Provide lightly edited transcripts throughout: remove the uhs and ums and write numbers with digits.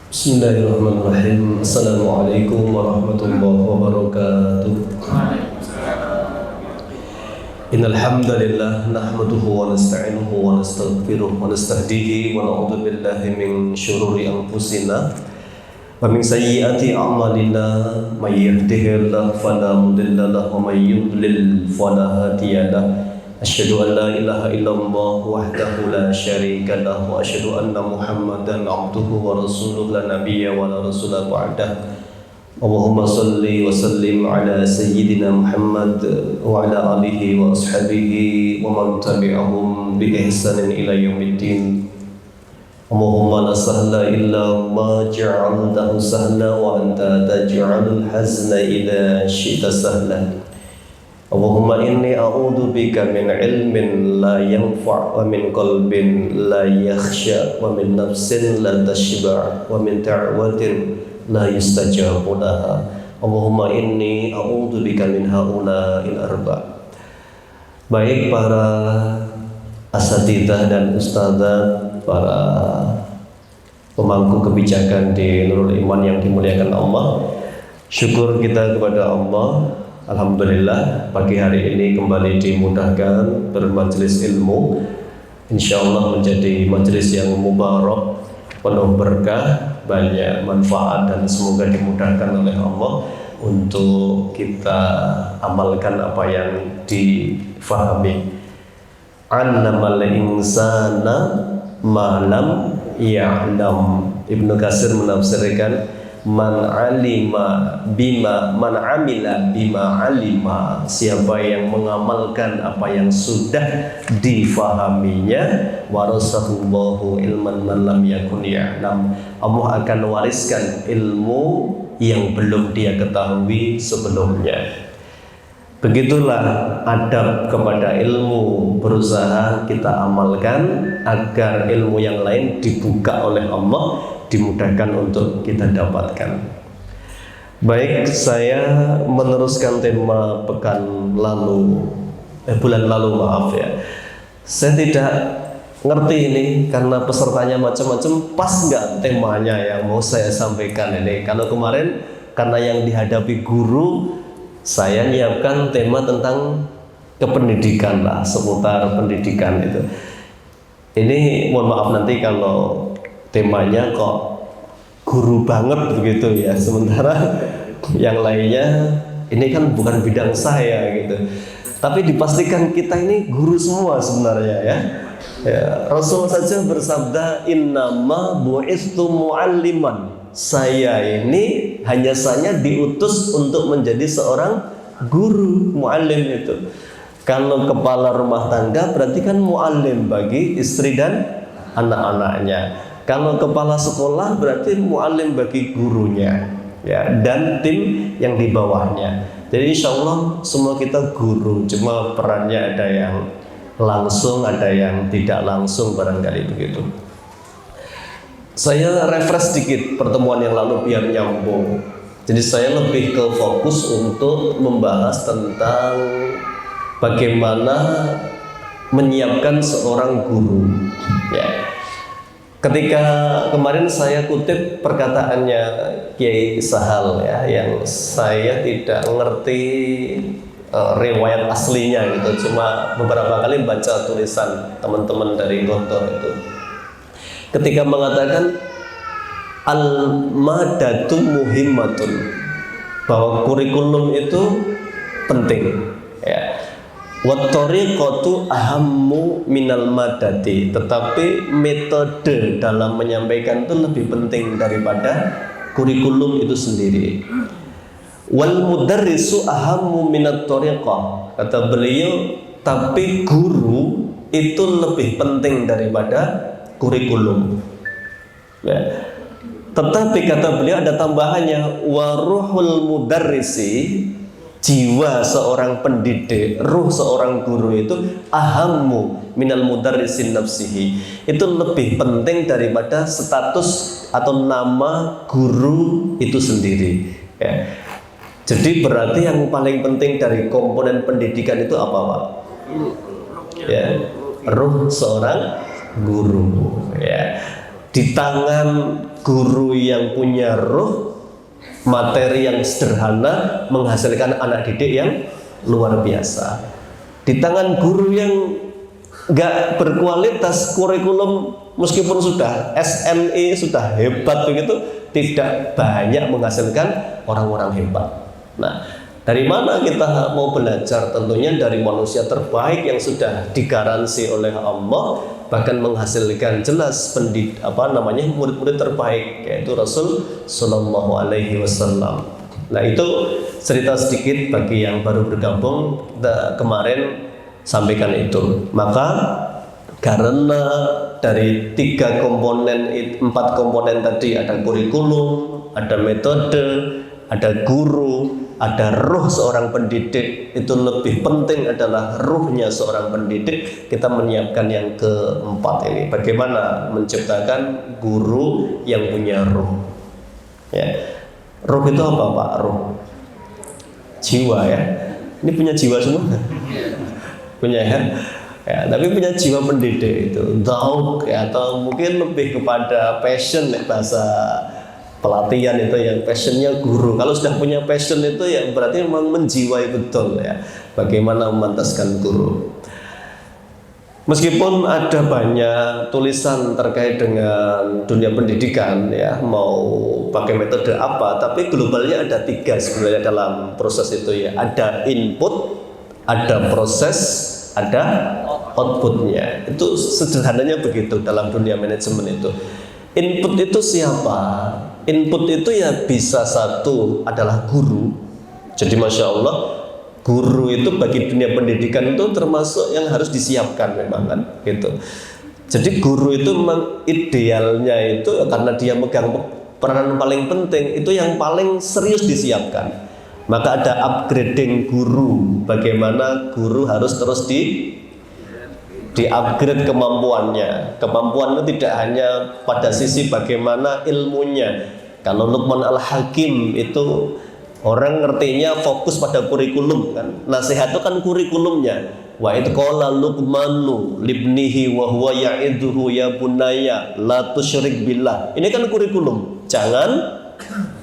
Bismillahirrahmanirrahim. Assalamualaikum warahmatullahi wabarakatuh. Innal hamdalillah nahmaduhu wa nasta'inuhu wa nastaghfiruh wa nastahdihi wa na'udzu billahi min syururi anfusina wa min sayyiati a'malina may yahdihillahu fala mudilla lahu wa may yudlil fala hadiya lahu. Asyhadu an la ilaha illallah wahdahu la syarika lahu wa asyhadu anna Muhammadan abduhu wa rasuluhu la nabiyya wa la rasula ba'dah. Allahumma salli wa sallim ala sayyidina Muhammad wa ala alihi wa ashabihi wa man tabi'ahum bi ihsanin ila yaumiddin. Allahumma la sahla illa ma ja'altahu sahla wa anta taj'alul hazna ila syi'ta sahla. Allahumma inni a'udzu bika min ilmin la yanfa' wa min qalbin la yakhsha wa min nafsin la tashba' wa min da'watin la yustajabu laha. Allahumma inni a'udzu bika min haula'il arba'. Baik para asatidzah dan ustadzah, para pemangku kebijakan di Nurul Iman yang dimuliakan Allah, syukur kita kepada Allah. Alhamdulillah pagi hari ini kembali dimudahkan bermajelis ilmu, insyaallah menjadi majelis yang mubarak, penuh berkah, banyak manfaat, dan semoga dimudahkan oleh Allah untuk kita amalkan apa yang difahami. Annamal insana ma lam ya'lam. Ibnu Katsir menafsirkan man amila bima alima, siapa yang mengamalkan apa yang sudah difahaminya, warasahullahu ilman man lam yakun ya'lam, Allah akan wariskan ilmu yang belum dia ketahui sebelumnya. Begitulah adab kepada ilmu, berusaha kita amalkan agar ilmu yang lain dibuka oleh Allah, dimudahkan untuk kita dapatkan. Baik, saya meneruskan tema bulan lalu, maaf ya. Saya tidak ngerti ini karena pesertanya macam-macam, pas nggak temanya yang mau saya sampaikan ini. Kalau kemarin karena yang dihadapi guru, saya nyiapkan tema tentang kependidikan lah, seputar pendidikan itu. Ini mohon maaf nanti kalau temanya kok guru banget begitu ya, sementara yang lainnya ini kan bukan bidang saya gitu. Tapi dipastikan kita ini guru semua sebenarnya ya. Rasul saja bersabda, innama bu'istu mu'alliman. Saya ini hanya saja diutus untuk menjadi seorang guru, mu'allim itu. Kalau kepala rumah tangga berarti kan mu'allim bagi istri dan anak-anaknya. Kalau kepala sekolah berarti mu'allim bagi gurunya ya, dan tim yang di bawahnya. Jadi insya Allah semua kita guru, cuma perannya ada yang langsung, ada yang tidak langsung, barangkali begitu. Saya refresh sedikit pertemuan yang lalu biar nyambung. Jadi saya lebih ke fokus untuk membahas tentang bagaimana menyiapkan seorang guru ya. Ketika kemarin saya kutip perkataannya Kiai Sahal ya, yang saya tidak ngerti riwayat aslinya gitu, cuma beberapa kali baca tulisan teman-teman dari Gontor itu. Ketika mengatakan al-madatu muhimmatun, bahwa kurikulum itu penting ya. Wat-tariqatu ahammu minal madati, tetapi metode dalam menyampaikan itu lebih penting daripada kurikulum itu sendiri. Wal mudarrisu ahammu minat tariqah, kata beliau, tapi guru itu lebih penting daripada kurikulum ya. Tetapi kata beliau ada tambahannya, waruhul mudarrisi, jiwa seorang pendidik, ruh seorang guru itu ahammu minal mudarrisin nafsihi. Itu lebih penting daripada status atau nama guru itu sendiri. Ya. Jadi berarti yang paling penting dari komponen pendidikan itu apa, Pak? Ya, ruh seorang guru. Ya. Di tangan guru yang punya ruh, materi yang sederhana menghasilkan anak didik yang luar biasa. Di tangan guru yang nggak berkualitas, kurikulum meskipun sudah SNI, sudah hebat begitu, tidak banyak menghasilkan orang-orang hebat. Nah, dari mana kita mau belajar? Tentunya dari manusia terbaik yang sudah digaransi oleh Allah, bahkan menghasilkan jelas murid-murid terbaik, yaitu Rasul Sallallahu Alaihi Wasallam. Nah, itu cerita sedikit bagi yang baru bergabung. Kita kemarin sampaikan itu. Maka karena dari 4 komponen tadi, ada kurikulum, ada metode, ada guru, ada ruh seorang pendidik, itu lebih penting adalah ruhnya seorang pendidik. Kita menyiapkan yang keempat ini, bagaimana menciptakan guru yang punya ruh. Ya. Ruh itu apa, Pak? Ruh, jiwa, ya. Ini punya jiwa semua? Punya, ya. Ya, tapi punya jiwa pendidik itu dauk, ya, atau mungkin lebih kepada passion, bahasa pelatihan itu yang passionnya guru. Kalau sudah punya passion itu ya berarti memang menjiwai betul, ya, bagaimana memantaskan guru. Meskipun ada banyak tulisan terkait dengan dunia pendidikan, ya, mau pakai metode apa, tapi globalnya ada 3 sebenarnya dalam proses itu, ya. Ada input, ada proses, ada outputnya. Itu sederhananya begitu dalam dunia manajemen itu. Input itu siapa? Input itu ya bisa satu adalah guru. Jadi Masya Allah, guru itu bagi dunia pendidikan itu termasuk yang harus disiapkan memang, kan, gitu. Jadi guru itu memang idealnya itu karena dia megang peranan paling penting, itu yang paling serius disiapkan. Maka ada upgrading guru, bagaimana guru harus terus di-upgrade kemampuannya. Kemampuan itu tidak hanya pada sisi bagaimana ilmunya. Kalau Luqman Al-Hakim itu orang ngertinya fokus pada kurikulum, kan. Nasihat itu kan kurikulumnya. Wa id qala Luqmanu libnihi wa huwa ya'idhuhu ya bunayya la tusyrik billah. Ini kan kurikulum. Jangan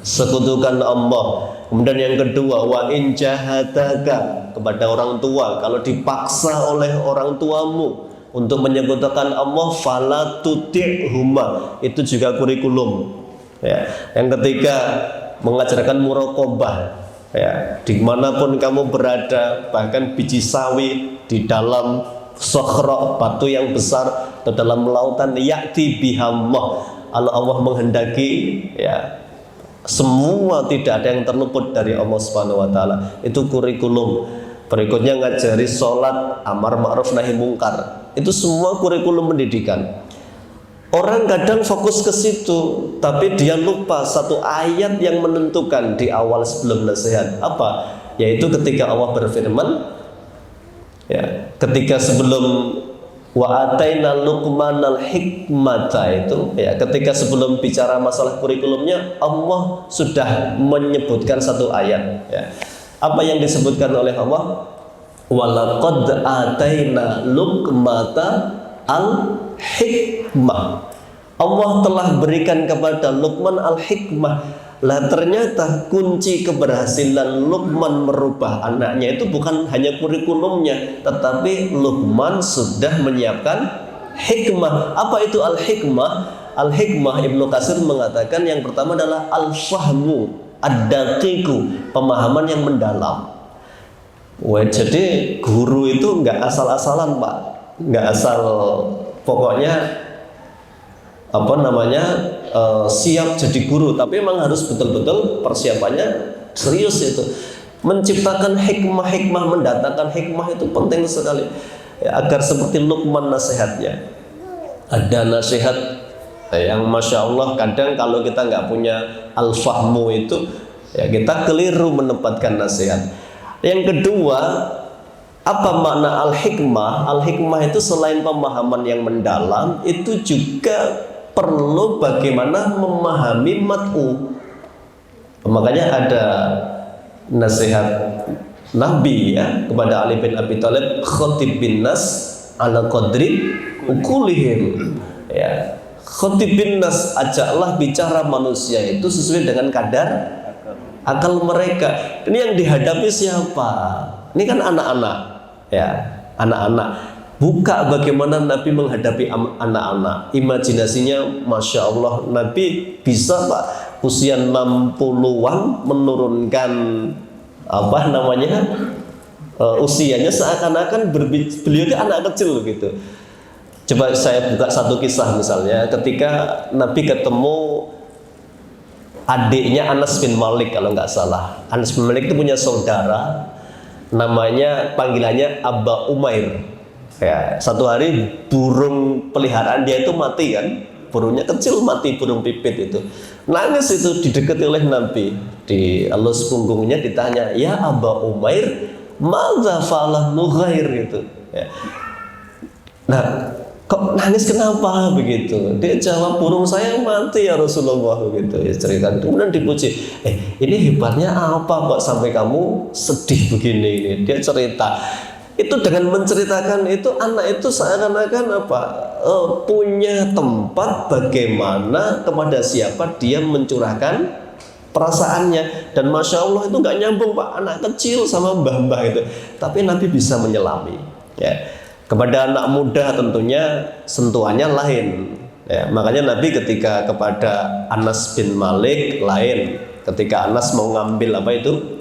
sekutukan Allah. Kemudian yang kedua, wa in jahadaka, kepada orang tua, kalau dipaksa oleh orang tuamu untuk menyekutukan Allah, fala tuti'huma, itu juga kurikulum, ya. Yang ketiga, mengajarkan muraqabah, ya, dimanapun kamu berada, bahkan biji sawi di dalam sokhra, batu yang besar, atau dalam lautan, ya'ti bihamah, Allah menghendaki, ya, semua tidak ada yang terluput dari Allah Subhanahu wa taala. Itu kurikulum. Berikutnya ngajari sholat, amar ma'ruf nahi mungkar. Itu semua kurikulum pendidikan. Orang kadang fokus ke situ, tapi dia lupa satu ayat yang menentukan di awal sebelum nasihat. Apa? Yaitu ketika Allah berfirman, ya, ketika sebelum wa ataina Luqmanal hikmata, itu, ya, ketika sebelum bicara masalah kurikulumnya, Allah sudah menyebutkan satu ayat, ya. Apa yang disebutkan oleh Allah? Walaqad ataina Luqmata al-hikmah. Allah telah berikan kepada Luqman al-hikmah. Lah ternyata kunci keberhasilan Luqman merubah anaknya itu bukan hanya kurikulumnya, tetapi Luqman sudah menyiapkan hikmah. Apa itu al-hikmah? Al-hikmah, Ibnu Katsir mengatakan yang pertama adalah al-fahmu ad-daqiqu, pemahaman yang mendalam. Wah, jadi guru itu nggak asal-asalan, Pak. Nggak asal pokoknya siap jadi guru, tapi memang harus betul-betul persiapannya serius itu. Menciptakan hikmah-hikmah, mendatangkan hikmah itu penting sekali, ya, agar seperti Luqman nasihatnya. Ada nasihat yang Masya Allah kadang kalau kita nggak punya al-fahmu itu, ya, kita keliru menempatkan nasihat. Yang kedua, apa makna al-hikmah? Al-hikmah itu selain pemahaman yang mendalam, itu juga perlu bagaimana memahami mat'u. Makanya ada nasihat Nabi ya kepada Ali bin Abi Thalib, khatib bin nas ala qadri ukulihim. Ya, khatib bin nas, ajaklah bicara manusia itu sesuai dengan kadar akal mereka. Ini yang dihadapi siapa? Ini kan anak-anak, ya, anak-anak. Buka bagaimana Nabi menghadapi anak-anak. Imajinasinya, masya Allah, Nabi bisa Pak usia 60-an menurunkan apa namanya usianya seakan-akan beliau itu anak kecil gitu. Coba saya buka satu kisah misalnya, ketika Nabi ketemu adiknya Anas bin Malik kalau nggak salah. Anas bin Malik itu punya saudara, namanya panggilannya Aba Umair. Ya, satu hari burung peliharaan dia itu mati kan, burungnya kecil mati, burung pipit itu. Nangis itu didekati oleh Nabi, di elus punggungnya ditanya, ya Aba Umair, madza fa'ala Nughair gitu. Ya. Nah, kok nangis kenapa begitu? Dia jawab, burung saya mati ya Rasulullah begitu. Ya, cerita. Kemudian dipuji, ini hebatnya apa kok sampai kamu sedih begini ini? Dia cerita. Itu dengan menceritakan itu, anak itu seakan-akan apa? Punya tempat bagaimana kepada siapa dia mencurahkan perasaannya. Dan masya Allah itu nggak nyambung Pak, anak kecil sama mbah-mbah itu. Tapi Nabi bisa menyelami. Ya. Kepada anak muda tentunya sentuhannya lain. Ya, makanya Nabi ketika kepada Anas bin Malik lain. Ketika Anas mau ngambil apa itu?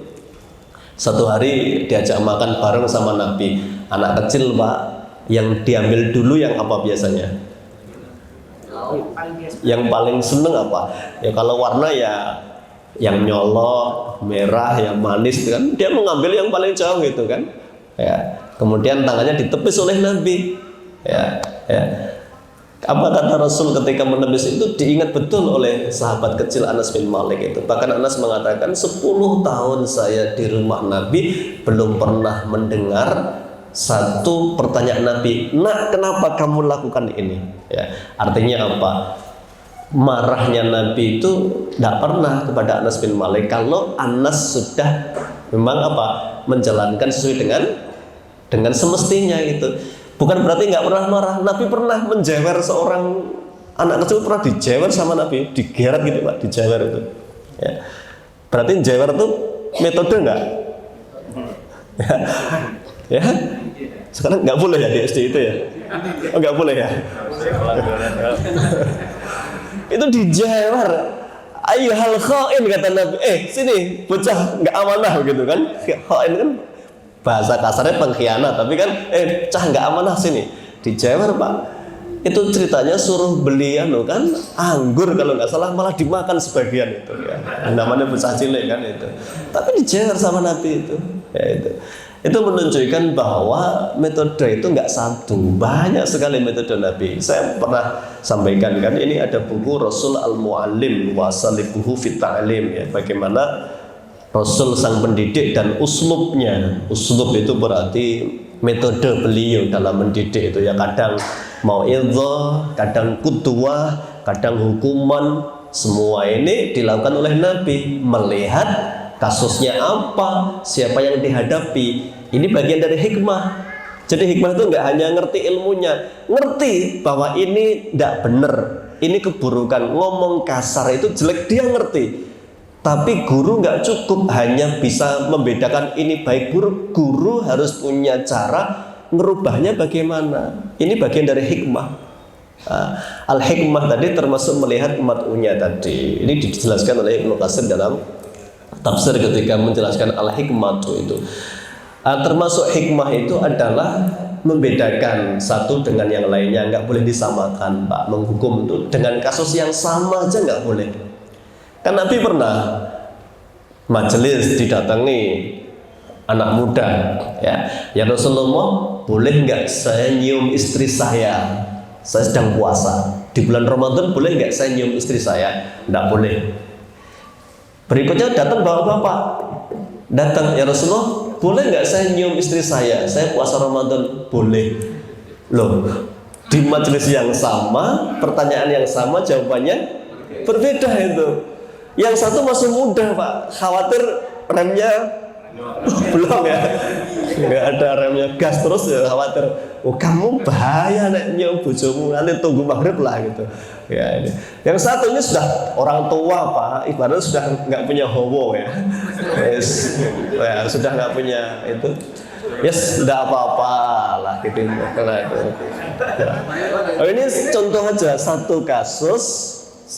Satu hari diajak makan bareng sama Nabi. Anak kecil Pak, yang diambil dulu yang apa biasanya? Yang paling seneng apa? Ya kalau warna ya yang nyolok, merah, yang manis kan. Dia mengambil yang paling jauh gitu kan. Ya. Kemudian tangannya ditepis oleh Nabi. Ya, ya. Apa kata Rasul ketika menepis itu? Diingat betul oleh sahabat kecil Anas bin Malik itu. Bahkan Anas mengatakan 10 tahun saya di rumah Nabi belum pernah mendengar satu pertanyaan Nabi, nak kenapa kamu lakukan ini? Ya, artinya apa? Marahnya Nabi itu tidak pernah kepada Anas bin Malik kalau Anas sudah memang apa menjalankan sesuai dengan semestinya itu. Bukan berarti nggak pernah marah. Nabi pernah menjewer seorang anak kecil, pernah dijewer sama Nabi, digeret gitu Pak, dijewer itu. Ya. Berarti jewer itu metode nggak? Ya. Sekarang nggak boleh ya di SD itu ya? Oh, nggak boleh ya? Itu dijewer. Ayyuhal khain kata Nabi. Sini bocah nggak amanah gitu kan? Khain kan bahasa kasarnya pengkhianat, tapi kan cah nggak amanah, sini dijewer Pak. Itu ceritanya suruh beli kan anggur kalau nggak salah, malah dimakan sebagian itu ya. Namanya bocah cilik kan itu. Tapi dijewer sama Nabi itu. Ya itu menunjukkan bahwa metode itu nggak satu, banyak sekali metode Nabi. Saya pernah sampaikan kan, ini ada buku Rasul Al-Mu'allim wa Salibuhu fit Ta'lim ya, bagaimana Rasul sang pendidik dan uslubnya. Uslub itu berarti metode beliau dalam mendidik itu ya, kadang mau'izah, kadang qudwah, kadang hukuman. Semua ini dilakukan oleh Nabi, melihat kasusnya apa, siapa yang dihadapi. Ini bagian dari hikmah. Jadi hikmah itu nggak hanya ngerti ilmunya, ngerti bahwa ini tidak benar, ini keburukan, ngomong kasar itu jelek, dia ngerti. Tapi guru nggak cukup hanya bisa membedakan ini baik buruk. Guru harus punya cara ngerubahnya bagaimana. Ini bagian dari hikmah. Al-hikmah tadi termasuk melihat mat'unya tadi. Ini dijelaskan oleh Ibnu Katsir dalam tafsir ketika menjelaskan al-hikmah itu. Termasuk hikmah itu adalah membedakan satu dengan yang lainnya, nggak boleh disamakan Pak. Menghukum itu dengan kasus yang sama aja nggak boleh. Kan Nabi pernah majelis didatangi anak muda, ya Rasulullah, boleh nggak saya nyium istri saya sedang puasa di bulan Ramadan, boleh nggak saya nyium istri saya? Nggak boleh. Berikutnya datang bapak-bapak, datang ya Rasulullah, boleh nggak saya nyium istri saya puasa Ramadan? Boleh. Loh, di majelis yang sama, pertanyaan yang sama, jawabannya berbeda itu. Yang satu masih muda Pak, khawatir remnya belum ya, nggak ada remnya, gas terus ya, khawatir. Oh kamu bahaya nek nyium bojomu, nanti tunggu maghrib lah gitu. Ya ini. Yang satu ini sudah orang tua Pak, ibaratnya sudah nggak punya howo ya. Yes, ya sudah nggak punya itu. Yes, tidak apa-apa lah gitu. Karena itu. Ya. Oh, ini contoh aja satu kasus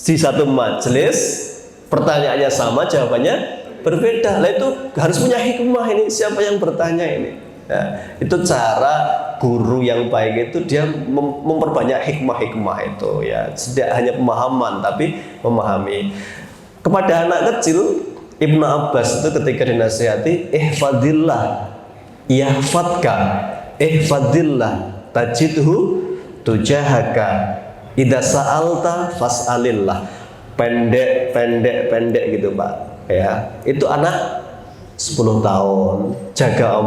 di satu majelis, pertanyaannya sama, jawabannya berbeda. Lah itu harus punya hikmah ini, siapa yang bertanya ini. Ya, itu cara guru yang baik itu dia memperbanyak hikmah-hikmah itu ya, tidak hanya pemahaman tapi memahami. Kepada anak kecil Ibnu Abbas itu ketika dinasihati, ihfadillah yahfadka, ihfadillah tajidhu tujahaka, idza sa'alta fas'alillah. Pendek gitu Pak. Ya, itu anak 10 tahun. Jaga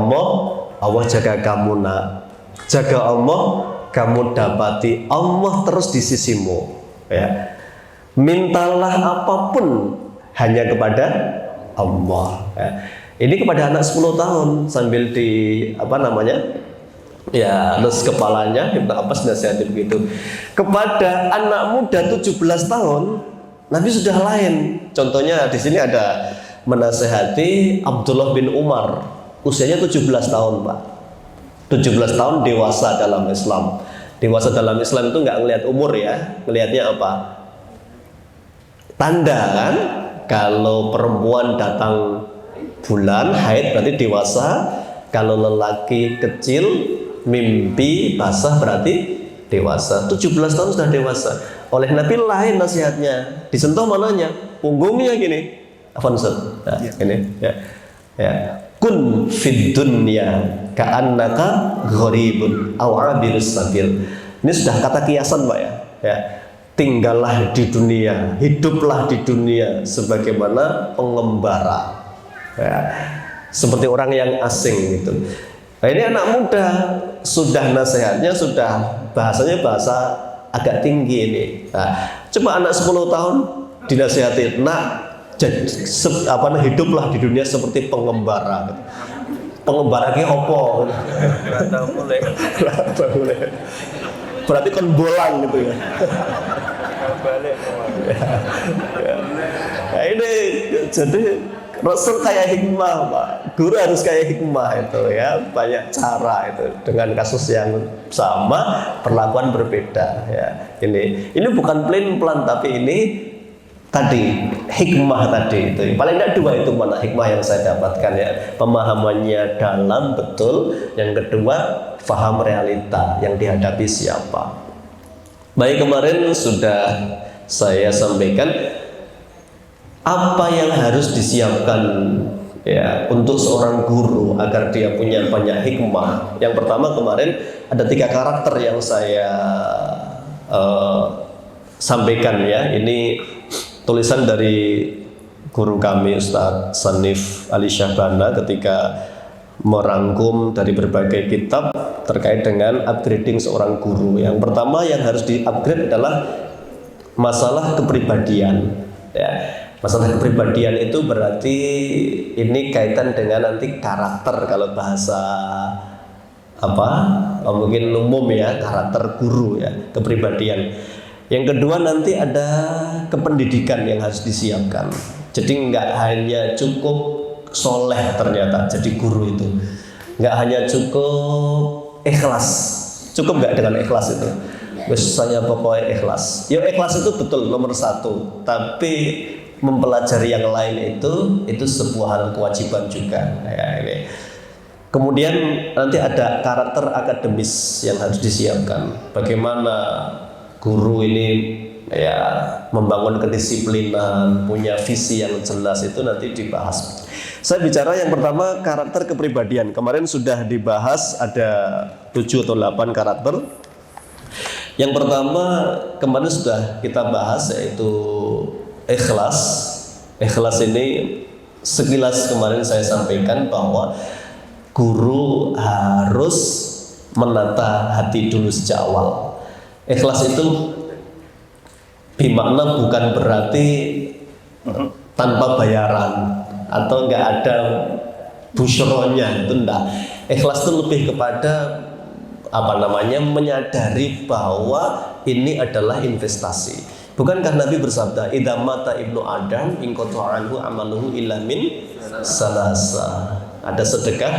Allah jaga kamu nak. Jaga Allah, kamu dapati Allah terus di sisimu. Ya. Mintalah apapun hanya kepada Allah. Ya. Ini kepada anak 10 tahun sambil di ya, terus kepalanya Ibnu Abbas nasihati begitu. Kepada anak muda 17 tahun Nabi sudah lain. Contohnya di sini ada menasehati Abdullah bin Umar, usianya 17 tahun Pak. 17 tahun dewasa dalam Islam. Dewasa dalam Islam itu nggak ngelihat umur ya, ngelihatnya apa? Tanda kan? Kalau perempuan datang bulan haid berarti dewasa. Kalau lelaki kecil mimpi basah berarti dewasa. 17 tahun sudah dewasa. Oleh Nabi lain nasihatnya, disentuh mananya? Punggungnya gini, Avanset. Nah, ini ya. Ya. Kun fid dunya ka'annaka gharibun aw 'abirus sabil. Ini sudah kata kiasan Pak ya. Ya. Tinggallah di dunia, hiduplah di dunia sebagaimana pengembara. Ya. Seperti orang yang asing gitu. Nah, ini anak muda sudah nasihatnya, sudah bahasanya bahasa agak tinggi ini. Nah, coba anak 10 tahun dinasihati, nak hiduplah di dunia seperti pengembara. Pengembara ki opo? Boleh. Berarti kon bolang gitu ya. Nah, ini jadi Rasul kayak hikmah Pak, guru harus kayak hikmah itu ya, banyak cara itu dengan kasus yang sama perlakuan berbeda ya. Ini bukan plan tapi ini tadi hikmah tadi itu paling tidak dua itu mana hikmah yang saya dapatkan ya, pemahamannya dalam betul, yang kedua paham realita yang dihadapi siapa. Baik, kemarin sudah saya sampaikan apa yang harus disiapkan ya untuk seorang guru agar dia punya banyak hikmah. Yang pertama kemarin ada 3 karakter yang saya sampaikan ya. Ini tulisan dari guru kami Ustadz Sanif Ali Syahbana ketika merangkum dari berbagai kitab terkait dengan upgrading seorang guru. Yang pertama yang harus di-upgrade adalah masalah kepribadian ya. Masalah kepribadian itu berarti ini kaitan dengan nanti karakter, kalau bahasa mungkin umum ya, karakter guru ya, kepribadian. Yang kedua nanti ada kependidikan yang harus disiapkan. Jadi nggak hanya cukup soleh ternyata jadi guru itu, nggak hanya cukup ikhlas. Cukup nggak dengan ikhlas itu? Misalnya pokoknya ikhlas. Ya ikhlas itu betul nomor 1, tapi mempelajari yang lain itu sebuah hal kewajiban juga ya, ini. Kemudian nanti ada karakter akademis yang harus disiapkan. Bagaimana guru ini ya membangun kedisiplinan, punya visi yang jelas, itu nanti dibahas. Saya bicara yang pertama karakter kepribadian. Kemarin sudah dibahas ada 7 atau 8 karakter. Yang pertama kemarin sudah kita bahas yaitu ikhlas. Ikhlas ini sekilas kemarin saya sampaikan bahwa guru harus menata hati dulu sejak awal. Ikhlas itu bermakna bukan berarti tanpa bayaran atau nggak ada busyronya, itu enggak. Ikhlas itu lebih kepada menyadari bahwa ini adalah investasi. Bukankah Nabi bersabda, "Idza mata ibnu Adam inqata'a anhu amaluhu illa min salasa." Ada sedekah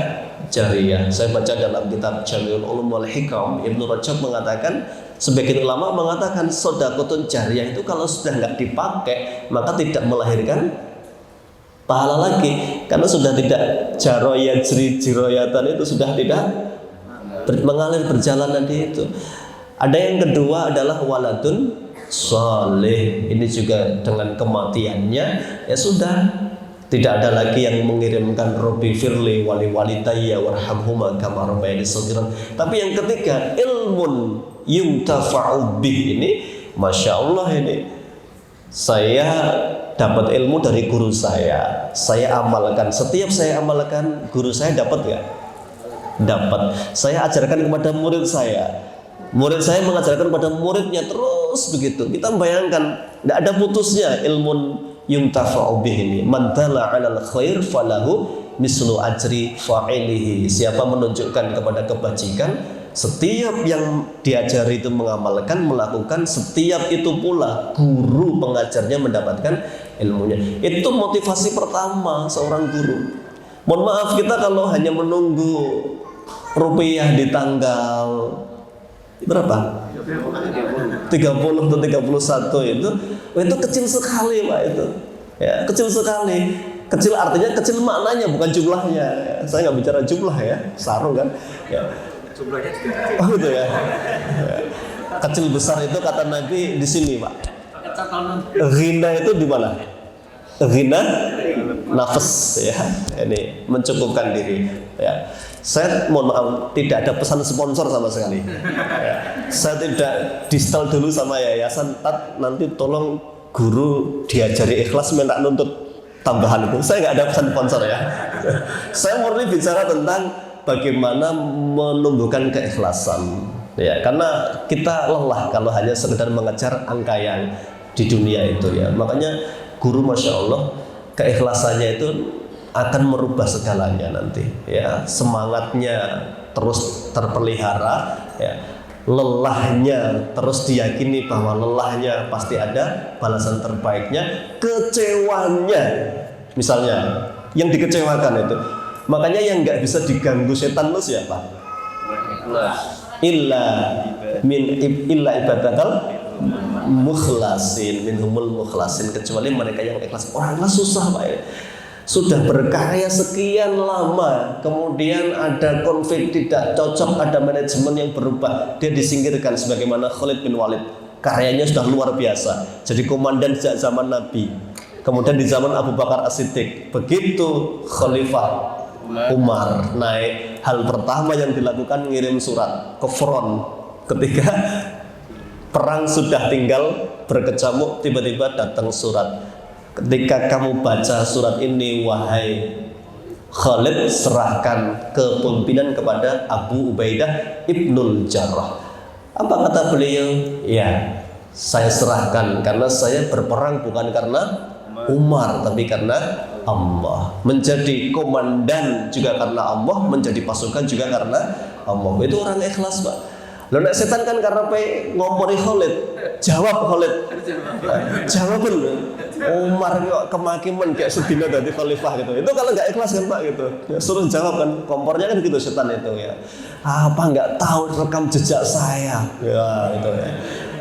jariyah. Saya baca dalam kitab Jami'ul Ulum wal Hikam, Ibnu Rajab mengatakan, sebagian ulama mengatakan sedekahun jariyah itu kalau sudah nggak dipakai maka tidak melahirkan pahala lagi, karena sudah tidak jaroyat jiroyatan, itu sudah tidak mengalir berjalan nanti itu. Ada yang kedua adalah waladun soleh. Ini juga dengan kematiannya ya sudah tidak ada lagi yang mengirimkan Robbi firli wali walidayya warhamhuma kama rabbayani shagiran. Tapi yang ketiga, ilmun yuntafa'u bih. Ini Masya Allah, ini saya dapat ilmu dari guru saya amalkan. Setiap saya amalkan, guru saya dapat nggak? Dapat. Saya ajarkan kepada murid saya mengajarkan kepada muridnya, terus begitu. Kita bayangkan, tidak ada putusnya ilmun yuntafa'u bih ini. Man dalla 'alal khair falahu mislu ajri fa'ilihi. Siapa menunjukkan kepada kebajikan, setiap yang diajari itu mengamalkan, melakukan, setiap itu pula guru pengajarnya mendapatkan ilmunya. Itu motivasi pertama seorang guru. Mohon maaf, kita kalau hanya menunggu rupiah di tanggal berapa? 30 atau 31 itu kecil sekali, Pak, itu. Ya, kecil sekali. Kecil artinya kecil maknanya, bukan jumlahnya. Saya nggak bicara jumlah ya, sarung kan. Ya. Jumlahnya juga kecil. Oh gitu ya. Kecil besar itu kata Nabi di sini, Pak. Ghina itu di mana? Ghina nafas, ya. Ini mencukupkan diri, ya. Saya mohon maaf, tidak ada pesan sponsor sama sekali, ya. Saya tidak distal dulu sama yayasan, nanti tolong guru diajari ikhlas, minta nuntut tambahan itu. Saya nggak ada pesan sponsor ya. Saya murni bicara tentang bagaimana menumbuhkan keikhlasan, ya. Karena kita lelah kalau hanya sekedar mengejar angka yang di dunia itu, ya. Makanya guru, Masya Allah, keikhlasannya itu akan merubah segalanya nanti, ya. Semangatnya terus terpelihara, ya. Lelahnya terus diyakini bahwa lelahnya pasti ada balasan terbaiknya. Kecewanya, misalnya yang dikecewakan itu, makanya yang nggak bisa diganggu setan itu siapa? Illa ibadatal mukhlasin, minhumul mukhlasin, kecuali mereka yang ikhlas. Orang ikhlas susah, Pak, ya. Sudah berkarya sekian lama, kemudian ada konflik tidak cocok, ada manajemen yang berubah, dia disingkirkan. Sebagaimana Khalid bin Walid, karyanya sudah luar biasa, jadi komandan sejak zaman Nabi. Kemudian di zaman Abu Bakar As-Siddiq, begitu Khalifah Umar naik, hal pertama yang dilakukan ngirim surat ke front. Ketika perang sudah tinggal berkecamuk, tiba-tiba datang surat. Ketika kamu baca surat ini, wahai Khalid, serahkan kepemimpinan kepada Abu Ubaidah Ibnul Jarrah. Apa kata beliau? Ya, saya serahkan karena saya berperang bukan karena Umar, tapi karena Allah. Menjadi komandan juga karena Allah, menjadi pasukan juga karena Allah. Itu orang ikhlas, Pak. Lalu nek setan kan karena ngomori Khalid, jawab Khalid. Jawab dulu. Umar kok kemakiman kayak sedina dari khalifah gitu. Itu kalau nggak ikhlas kan, Pak, gitu. Ya, suruh jawab kan, kompornya kan gitu setan itu, ya. Apa nggak tahu rekam jejak saya? Ya, itu ya.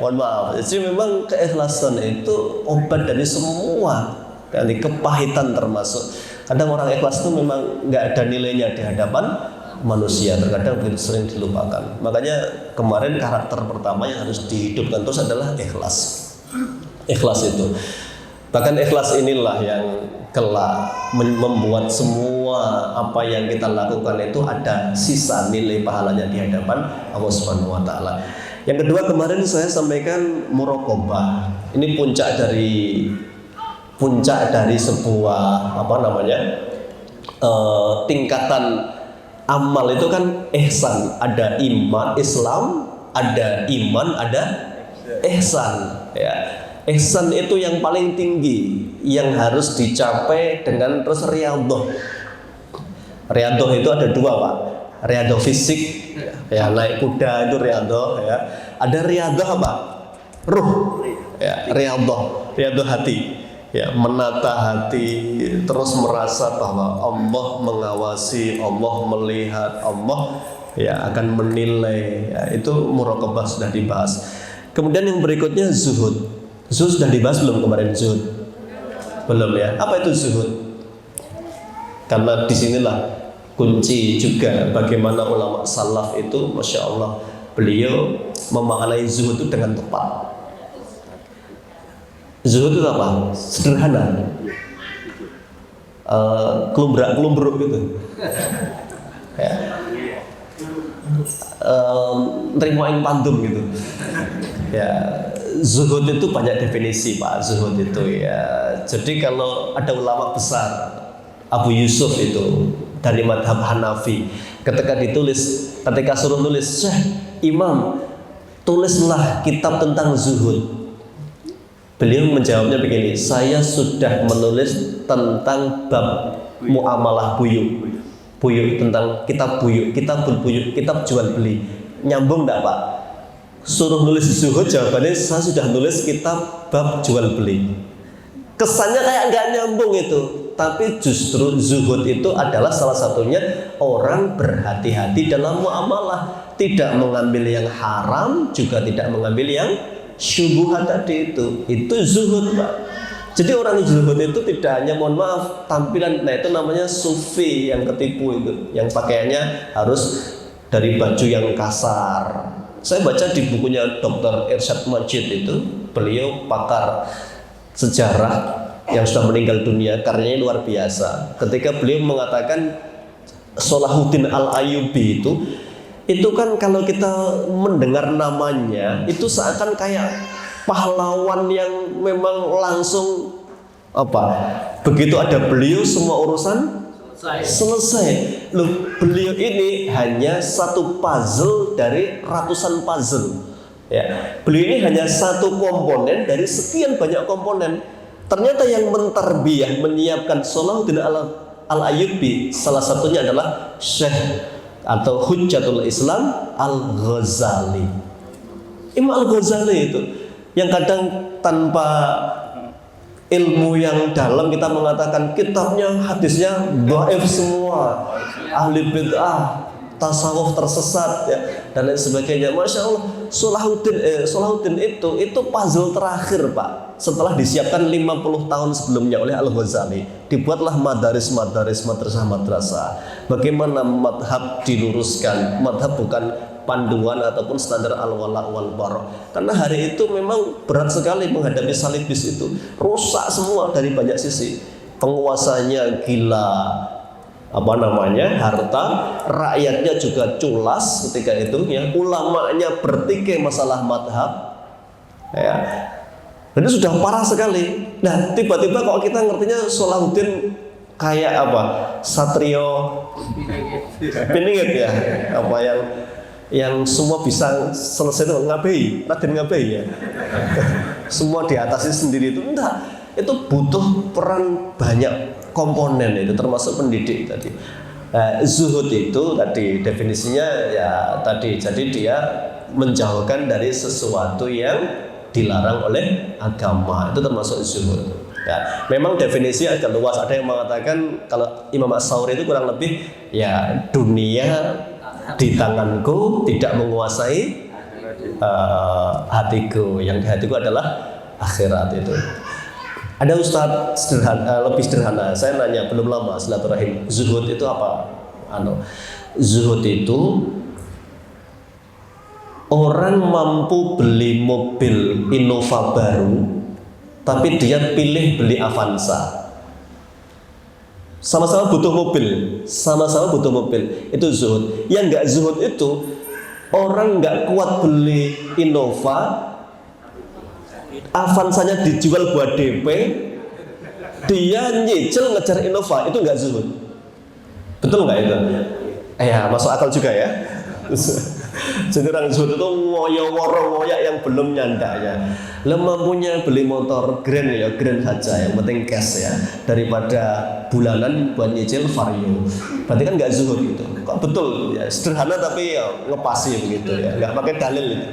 Mohon maaf. Jadi memang keikhlasan itu obat dari semua, dari kepahitan termasuk. Kadang orang ikhlas itu memang nggak ada nilainya di hadapan manusia, terkadang begitu sering dilupakan. Makanya kemarin karakter pertama yang harus dihidupkan terus adalah ikhlas. Ikhlas itu, bahkan ikhlas inilah yang kelak membuat semua apa yang kita lakukan itu ada sisa nilai pahalanya di hadapan Allah Subhanahu wa taala. Yang kedua, kemarin saya sampaikan muraqabah. Ini puncak dari sebuah tingkatan Amal itu kan ihsan, ada iman, Islam, ada iman, ada ihsan. Ya, ihsan itu yang paling tinggi, yang harus dicapai dengan terus riyadhah. Riyadhah itu ada dua, Pak. Riyadhah fisik, ya naik kuda itu riyadhah, ya. Ada riyadhah apa? Ruh, ya, riyadhah hati. Ya, menata hati, terus merasa bahwa Allah mengawasi, Allah melihat, Allah ya akan menilai. Ya, itu muraqabah sudah dibahas. Kemudian yang berikutnya zuhud. Zuhud sudah dibahas belum kemarin zuhud? Belum ya. Apa itu zuhud? Karena disinilah kunci juga bagaimana ulama salaf itu, masya Allah, beliau memaknai zuhud itu dengan tepat. Zuhud itu apa? Sederhana, kelumbrak-kelumbruk gitu, ya. Terima yang pandum gitu, ya. Zuhud itu banyak definisi, Pak. Zuhud itu ya. Jadi kalau ada ulama besar, Abu Yusuf itu dari madhab Hanafi, ketika suruh nulis, Syekh, Imam, tulislah kitab tentang zuhud. Beliau menjawabnya begini, saya sudah menulis tentang bab muamalah buyuk, tentang kitab buyuk, kitabul buyuk, kitab jual beli. Nyambung enggak, Pak? Suruh nulis zuhud, jawabannya saya sudah nulis kitab bab jual beli. Kesannya kayak enggak nyambung itu, tapi justru zuhud itu adalah salah satunya orang berhati-hati dalam muamalah, tidak mengambil yang haram, juga tidak mengambil yang syubhat tadi itu zuhud, Pak. Jadi orang zuhud itu tidak hanya, mohon maaf, tampilan, nah itu namanya sufi yang ketipu itu, yang pakaiannya harus dari baju yang kasar. Saya baca di bukunya Dr. Irsyad Majid itu, beliau pakar sejarah yang sudah meninggal dunia, karyanya luar biasa. Ketika beliau mengatakan Salahuddin Al-Ayyubi itu kan kalau kita mendengar namanya itu seakan kayak pahlawan yang memang langsung begitu ada beliau semua urusan selesai. Loh, beliau ini hanya satu puzzle dari ratusan puzzle. Ya, beliau ini hanya satu komponen dari sekian banyak komponen. Ternyata yang mentarbiyah, menyiapkan Salahuddin Al-Ayyubi, salah satunya adalah Syekh atau Hujjatul Islam Al-Ghazali. Imam Al-Ghazali itu yang kadang tanpa ilmu yang dalam kita mengatakan kitabnya, hadisnya dhaif semua, ahli bid'ah, tasawuf tersesat, ya, dan lain sebagainya. Masya Allah, Salahuddin itu puzzle terakhir, Pak. Setelah disiapkan 50 tahun sebelumnya oleh Al-Ghazali, dibuatlah madaris-madaris, madrasah-madrasah. Bagaimana madhab diluruskan. Madhab bukan panduan ataupun standar al-wala wal bara. Karena hari itu memang berat sekali menghadapi salibis itu. Rusak semua dari banyak sisi. Penguasanya gila, harta, rakyatnya juga culas ketika itu, ya. Ulamanya bertikai masalah madhab, ya. Dan itu sudah parah sekali. Nah, tiba-tiba kalau kita ngertinya Salahuddin kayak Satrio Piningit, ya, yang semua bisa selesai itu Raden Ngabei, ya. Semua diatasi sendiri itu enggak. Itu butuh peran banyak komponen itu, termasuk pendidik tadi. Zuhud itu tadi definisinya ya tadi, jadi dia menjauhkan dari sesuatu yang dilarang oleh agama, itu termasuk zuhud. Ya, memang definisi agak luas. Ada yang mengatakan kalau Imam As-Sawri itu kurang lebih ya dunia di tanganku, tidak menguasai hatiku. Yang di hatiku adalah akhirat itu. Ada ustadz lebih sederhana. Saya nanya belum lama silaturahim. Zuhud itu apa? Zuhud itu orang mampu beli mobil Innova baru, tapi dia pilih beli Avanza. Sama-sama butuh mobil, itu zuhud. Yang nggak zuhud itu orang nggak kuat beli Innova, Avanzanya dijual buat DP, dia nyicil ngejar Innova, itu nggak zuhud. Betul nggak itu? Ya, masuk akal juga ya. Jadi orang zuhud itu ngoyak yang belum nyandak ya. Mampunya beli motor grand ya, grand saja, yang penting cash ya, daripada bulanan buat nyicil Vario. Berarti kan nggak zuhud gitu. Kok betul ya, sederhana tapi ya ngepasi begitu ya, nggak pakai dalil gitu.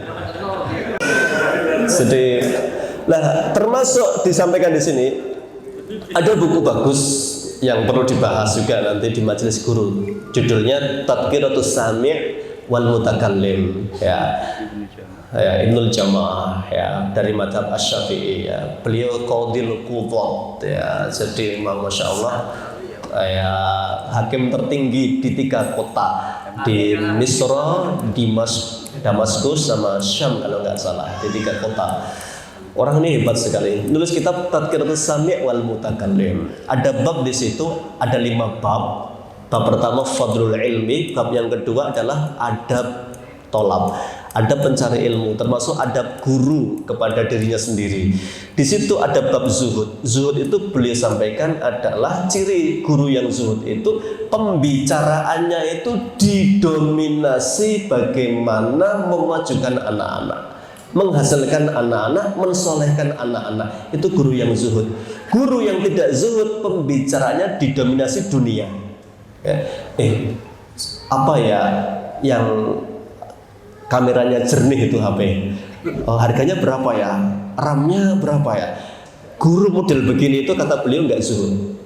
Jadi, nah termasuk disampaikan di sini ada buku bagus yang perlu dibahas juga nanti di majelis guru. Judulnya Tadhkiratus Sami' wal Mutakallim ya, Ibnul Jamaah ya, dari mazhab Asy-Syafi'i ya. Beliau Qadhil Qudhat ya, jadi memang Masya Allah ya, hakim tertinggi di 3 kota, di Misra, Damaskus sama Syam kalau nggak salah, di 3 kota. Orang ini hebat sekali. Nulis kitab Tadhkiratus Sami' wal Mutakallim. Ada bab di situ, ada 5 bab. Bab pertama fadlul ilmi, bab yang kedua adalah adab tolab, adab pencari ilmu, termasuk adab guru kepada dirinya sendiri. Di situ ada bab zuhud. Zuhud itu beliau sampaikan adalah ciri guru yang zuhud itu pembicaraannya itu didominasi bagaimana memajukan anak-anak, menghasilkan anak-anak, mensolehkan anak-anak. Itu guru yang zuhud. Guru yang tidak zuhud pembicaranya didominasi dunia. Apa ya yang kameranya jernih itu HP? Harganya berapa ya? RAM-nya berapa ya? Guru model begini itu kata beliau nggak zuhud.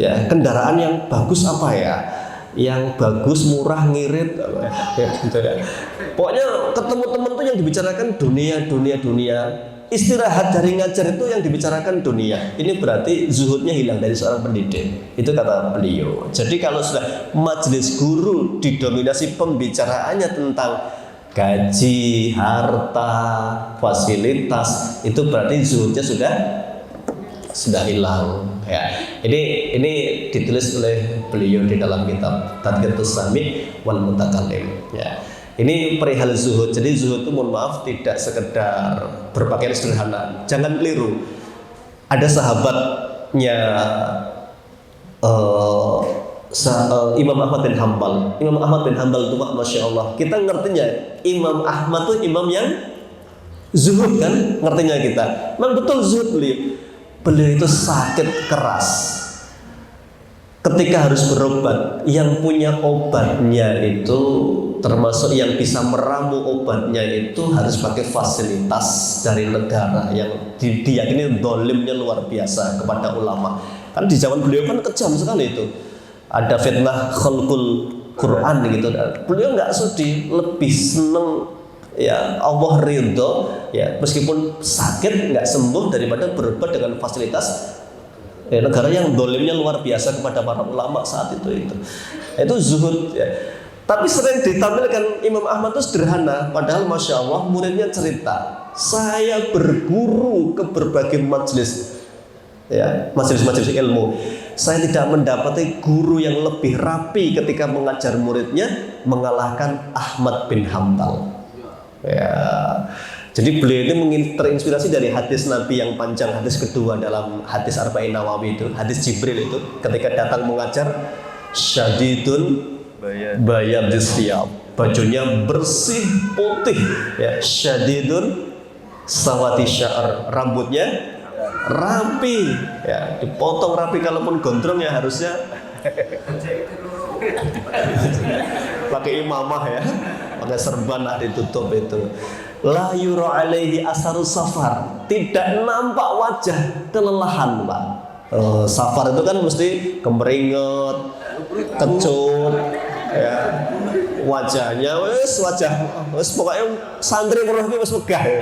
Ya, kendaraan yang bagus apa ya? Yang bagus, murah, ngirit, ya, gitu ya. Pokoknya ketemu teman tuh yang dibicarakan dunia. Istirahat dari ngajar itu yang dibicarakan dunia. Ini berarti zuhudnya hilang dari seorang pendidik. Itu kata beliau. Jadi kalau sudah majelis guru didominasi pembicaraannya tentang gaji, harta, fasilitas, itu berarti zuhudnya sudah hilang. Ya, ini ditulis oleh beliau di dalam kitab Tadhkiratus Sami' wal Mutakallim. Ya. Ini perihal zuhud. Jadi zuhud itu mohon maaf tidak sekedar berpakaian sederhana. Jangan keliru. Ada sahabatnya Imam Ahmad bin Hanbal. Imam Ahmad bin Hanbal itu Masya Allah, kita ngertinya Imam Ahmad itu imam yang zuhud kan, ngertinya kita. Memang betul zuhud beliau. Beliau itu sakit keras. Ketika harus berobat, yang punya obatnya itu termasuk yang bisa meramu obatnya itu harus pakai fasilitas dari negara yang diyakini dolimnya luar biasa kepada ulama. Kan di zaman beliau kan kejam sekali itu. Ada fitnah khalqul Quran gitu. Beliau nggak sudi, lebih seneng ya Allah ridho ya, meskipun sakit nggak sembuh daripada berobat dengan fasilitas negara yang dolimnya luar biasa kepada para ulama saat itu zuhud ya. Tapi sering ditampilkan Imam Ahmad itu sederhana, padahal Masya Allah muridnya cerita, saya berguru ke berbagai majelis ya, majelis ilmu, saya tidak mendapati guru yang lebih rapi ketika mengajar muridnya mengalahkan Ahmad bin Hanbal ya. Jadi beliau itu terinspirasi dari hadis Nabi yang panjang, hadis kedua dalam hadis Arba'in Nawawi itu, hadis Jibril itu ketika datang mengajar, syadidun bayad distiyab, bajunya bersih putih ya, syadidun sawati sya'ar, rambutnya rapi ya, dipotong rapi, kalaupun gondrong ya harusnya pakai imamah ya, pakai serban ditutup itu. La yura alaihi asarus safar, tidak nampak wajah kelelahan Pak. Safar itu kan mesti kemeringet, kecut ya, wajahnya wis pokoknya santri pernah wis megah ya.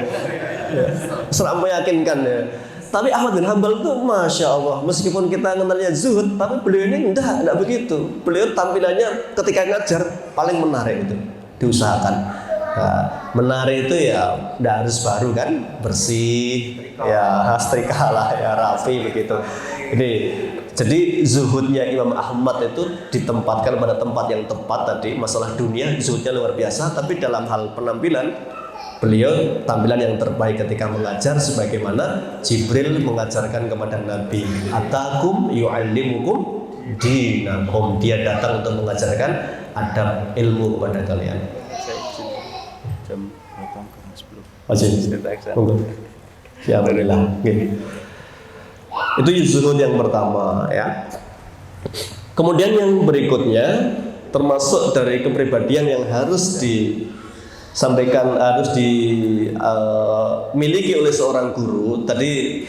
Sangat meyakinkan ya. Tapi Ahmad bin Hanbal itu Masya Allah, meskipun kita mengenalnya zuhud, tapi beliau ini enggak begitu. Beliau tampilannya ketika ngajar paling menarik itu, diusahakan. Nah, menarik itu ya tidak harus baru kan, bersih ya, setrika lah ya, rapi begitu. Ini jadi zuhudnya Imam Ahmad itu ditempatkan pada tempat yang tepat tadi. Masalah dunia zuhudnya luar biasa, tapi dalam hal penampilan beliau tampilan yang terbaik ketika mengajar, sebagaimana Jibril mengajarkan kepada Nabi, atakum yu'allimukum dinakum, dia datang untuk mengajarkan adab ilmu kepada kalian. Saya izin jam 8:10. Monggo. Ya alhamdulillah. Itu zuhud yang pertama ya. Kemudian yang berikutnya termasuk dari kepribadian yang harus disampaikan, harus dimiliki oleh seorang guru. Tadi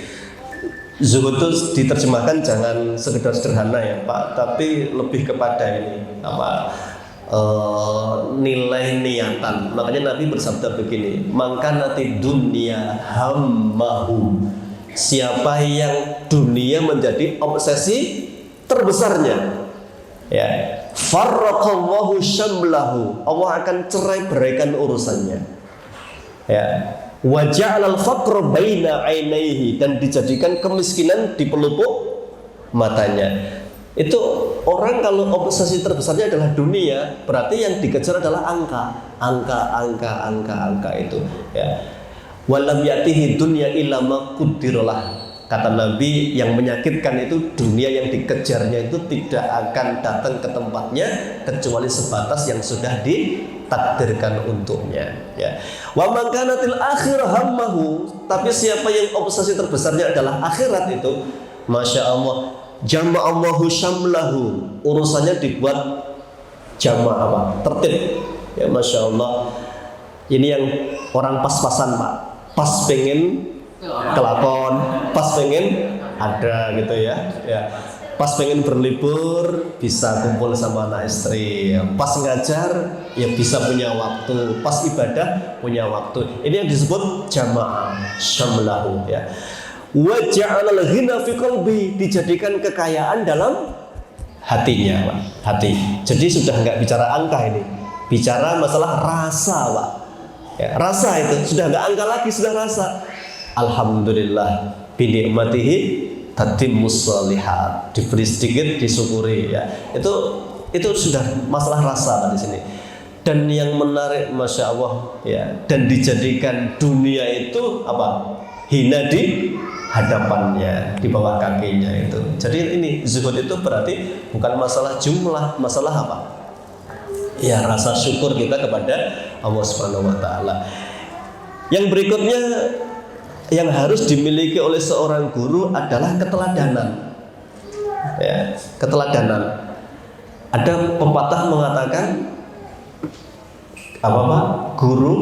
zuhud itu diterjemahkan jangan sekedar sederhana ya Pak, tapi lebih kepada ini nilai niatan. Makanya Nabi bersabda begini, mangkanati dunya hammahu, siapa yang dunia menjadi obsesi terbesarnya, ya, farraqallahu syamlahu, Allah akan cerai beraikan urusannya, ya, wa ja'alal faqra baina ainaihi, dan dijadikan kemiskinan di pelupuk matanya. Itu orang kalau obsesi terbesarnya adalah dunia, berarti yang dikejar adalah angka itu, ya. Walam yatihi dunya illa ma quddirlah. Kata Nabi, yang menyakitkan itu dunia yang dikejarnya itu tidak akan datang ke tempatnya kecuali sebatas yang sudah ditakdirkan untuknya, ya. Wa man kanatil akhirah hammahu, tapi siapa yang obsesi terbesarnya adalah akhirat itu, masya Allah, jama'allahu syamlahu, urusannya dibuat jamaah tertib, ya, masya Allah. Ini yang orang pas-pasan Pak, pas pengen kelakon, pas pengen ada gitu ya, pas pengen berlibur bisa kumpul sama anak istri, pas ngajar ya bisa punya waktu, pas ibadah punya waktu. Ini yang disebut jamaah syamlahu, ya. Wa ja'alal ghina fi qalbi, dijadikan kekayaan dalam hatinya, Pak. Hati. Jadi sudah nggak bicara angka ini, bicara masalah rasa, Pak. Ya, rasa itu sudah nggak angka lagi, sudah rasa. Alhamdulillah bi ni'matihi tatimmus shalihat, diberi sedikit disyukuri, ya. Itu sudah masalah rasa di sini. Dan yang menarik masya Allah, ya, dan dijadikan dunia itu apa? Hina di hadapannya, di bawah kakinya itu. Jadi ini zuhud itu berarti bukan masalah jumlah, masalah apa? Ya, rasa syukur kita kepada Allah Subhanahu wa taala. Yang berikutnya yang harus dimiliki oleh seorang guru adalah keteladanan. Ya, keteladanan. Ada pepatah mengatakan apa Pak? Guru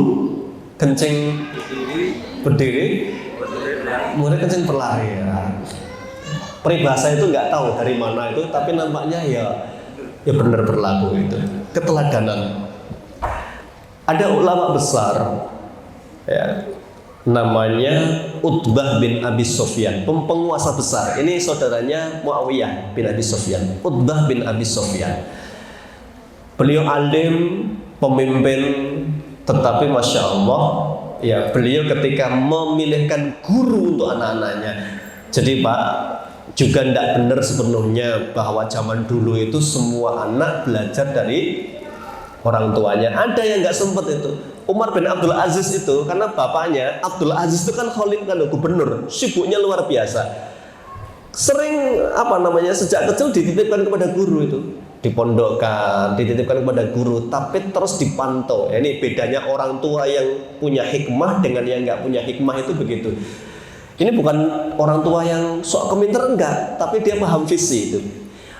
kencing berdiri, murid kencing berlari, ya. Peribahasa itu nggak tahu dari mana itu, tapi nampaknya ya benar berlaku itu. Keteladanan. Ada ulama besar, ya, namanya Utbah bin Abi Sofyan, penguasa besar. Ini saudaranya Muawiyah bin Abi Sofyan. Utbah bin Abi Sofyan. Beliau alim, pemimpin, tetapi masya Allah, ya, beliau ketika memilihkan guru untuk anak-anaknya. Jadi Pak, juga tidak benar sepenuhnya bahwa zaman dulu itu semua anak belajar dari orang tuanya. Ada yang nggak sempat itu. Umar bin Abdul Aziz itu, karena bapaknya Abdul Aziz itu kan khalif, kan gubernur, sibuknya luar biasa. Sering sejak kecil dititipkan kepada guru itu, dipondokkan, dititipkan kepada guru, tapi terus dipantau. Ya, ini bedanya orang tua yang punya hikmah dengan yang nggak punya hikmah itu begitu. Ini bukan orang tua yang sok keminter, enggak, tapi dia paham visi itu.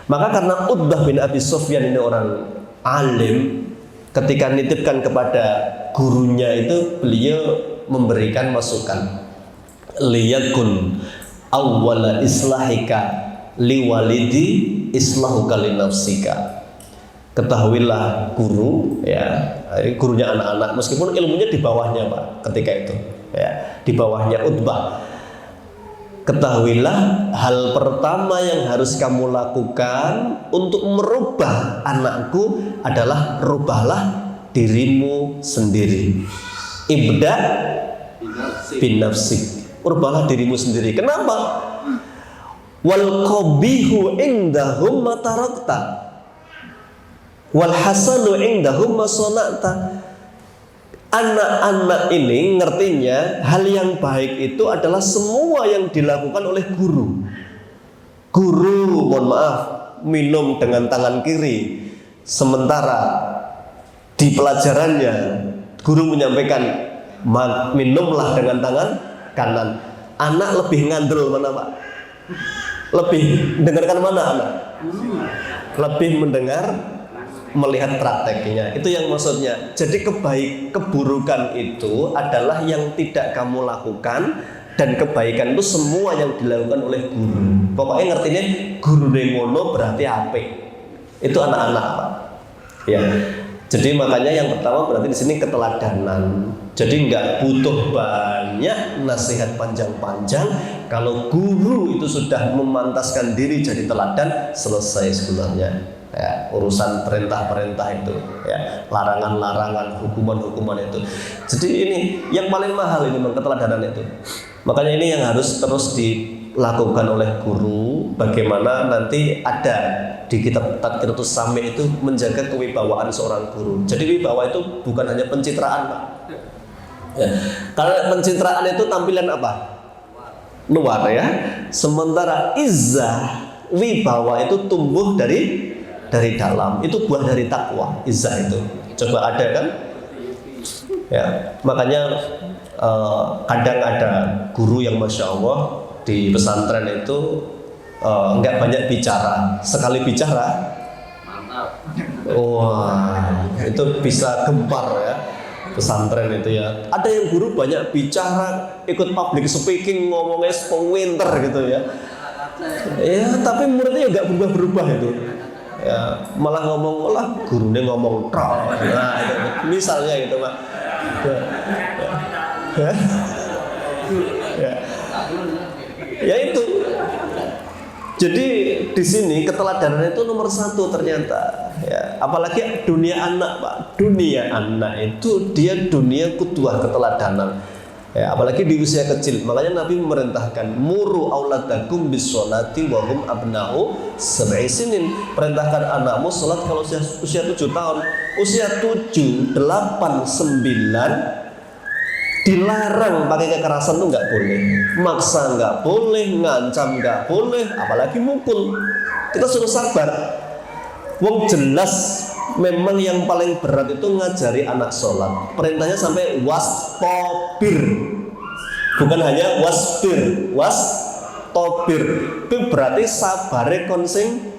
Maka karena Utbah bin Abi Sofyan ini orang alim, ketika nitipkan kepada gurunya itu, beliau memberikan masukan, liyakun awwala islahika liwalidi islahuka linafsika. Ketahuilah guru, ya, gurunya anak-anak, meskipun ilmunya di bawahnya Pak ketika itu, ya, di bawahnya Utbah. Ketahuilah hal pertama yang harus kamu lakukan untuk merubah anakku adalah rubahlah dirimu sendiri. Ibda bin nafsik, rubahlah dirimu sendiri. Kenapa? Wal qabihu indahum matarakta wal hasanu indahum masana'ta. Anak-anak ini ngertinya hal yang baik itu adalah semua yang dilakukan oleh guru. Guru, mohon maaf, minum dengan tangan kiri, Sementara di pelajarannya guru menyampaikan minumlah dengan tangan kanan. Anak lebih ngandel mana Pak? Lebih mendengarkan mana anak? Lebih mendengar, melihat prakteknya. Itu yang maksudnya. Jadi keburukan itu adalah yang tidak kamu lakukan, dan kebaikan itu semua yang dilakukan oleh guru. Pokoknya ngertinya guru ngono berarti apik. Itu anak-anak Pak. Ya. Jadi makanya yang pertama berarti di sini keteladanan. Jadi nggak butuh banyak nasihat panjang-panjang. Kalau guru itu sudah memantaskan diri jadi teladan, selesai sebenarnya. Ya, urusan perintah-perintah itu, ya, larangan-larangan, hukuman-hukuman itu. Jadi ini yang paling mahal ini memang keteladanan itu. Makanya ini yang harus terus dilakukan oleh guru. Bagaimana nanti ada di kitab Tadkiratus Sami itu menjaga kewibawaan seorang guru. Jadi wibawa itu bukan hanya pencitraan Pak. Ya. Karena pencitraan itu tampilan apa? Luar ya. Sementara izzah, wibawa itu tumbuh dari dalam. Itu buah dari takwa. Izzah itu. Coba ada kan? Ya. Makanya kadang ada guru yang masya Allah di pesantren itu nggak banyak bicara. Sekali bicara, wah itu bisa gempar ya. Pesantren itu ya. Ada yang guru banyak bicara, ikut public speaking, ngomongnya pinter gitu ya. Ya, tapi muridnya nggak berubah-berubah itu. Ya, malah ngomong lah gurunya ngomong trol. Nah, itu, misalnya gitu Pak. Ya itu. Jadi di sini keteladanan itu nomor satu ternyata. Ya, apalagi dunia anak Pak. Dunia anak itu dia dunia kuduah keteladanan. Ya, apalagi di usia kecil. Makanya Nabi memerintahkan muru auladakum bis-sholati wa hum abna'u sab'i sinin. Perintahkan anakmu salat kalau usia 7 tahun. Usia 7, 8, 9 dilarang pakai kekerasan tuh nggak boleh, maksa nggak boleh, ngancam nggak boleh, apalagi mukul. Kita suruh sabar. Wong jelas memang yang paling berat itu ngajari anak sholat. Perintahnya sampai wastobir, bukan hanya wasbir, wastobir. Itu berarti sabare konsing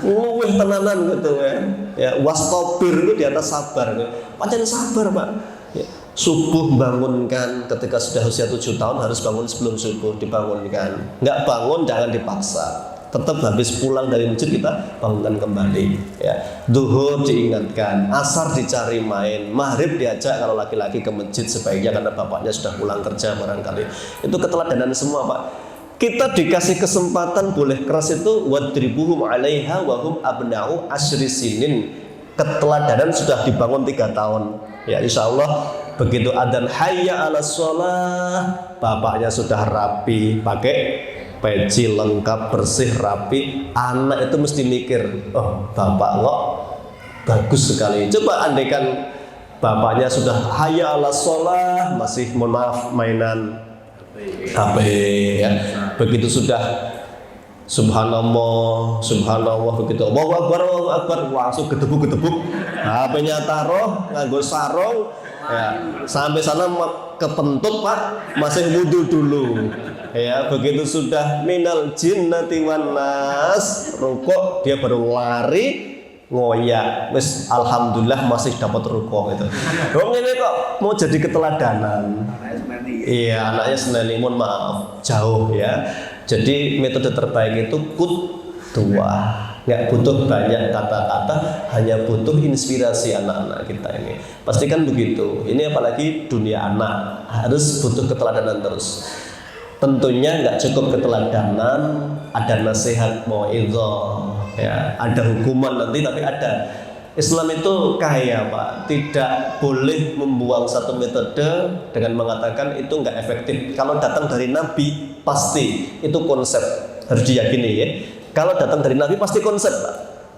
luwih tenanan gitu ya. Ya wastobir itu di atas sabar. Macam sabar Pak. Ya. Subuh bangunkan, ketika sudah usia 7 tahun harus bangun sebelum subuh, dibangunkan. Nggak bangun jangan dipaksa. Tetap habis pulang dari masjid kita bangunkan kembali. Ya. Duhur diingatkan, asar dicari main, maghrib diajak kalau laki-laki ke masjid sebaiknya karena bapaknya sudah pulang kerja barangkali. Itu keteladanan semua Pak. Kita dikasih kesempatan boleh keras itu wadribuhum 'alaiha wa hum abna'u asyri sinin. Keteladanan sudah dibangun 3 tahun. Ya insya Allah begitu adzan hayya 'alas shalah, bapaknya sudah rapi, pakai peci lengkap, bersih, rapi. Anak itu mesti mikir, oh bapak kok bagus sekali. Coba andaikan bapaknya sudah hayya 'alas shalah masih mohon maaf mainan HP ya. Begitu sudah Subhanallah, subhanallah begitu. Allahu akbar, langsung gedebuk. HP-nya taruh, nganggo sarung, ya. Sampai sana kepentut Pak, masih wudu dulu. Ya, begitu sudah minal jinnati wan nas, rukuk dia baru lari ngoyak. Wis alhamdulillah masih dapat rukuk itu. Wong ini kok mau jadi keteladanan. Iya, anaknya seneni, mohon maaf, jauh ya. Jadi metode terbaik itu kuduah. Nggak butuh banyak kata-kata, hanya butuh inspirasi anak-anak kita ini. Pastikan begitu. Ini apalagi dunia anak, harus butuh keteladanan terus. Tentunya nggak cukup keteladanan, ada nasihat mau'izah, ya, ada hukuman nanti, tapi ada. Islam itu kaya Pak, tidak boleh membuang satu metode dengan mengatakan itu nggak efektif. Kalau datang dari Nabi pasti itu konsep, harus diyakini ya. Kalau datang dari Nabi pasti konsep Pak.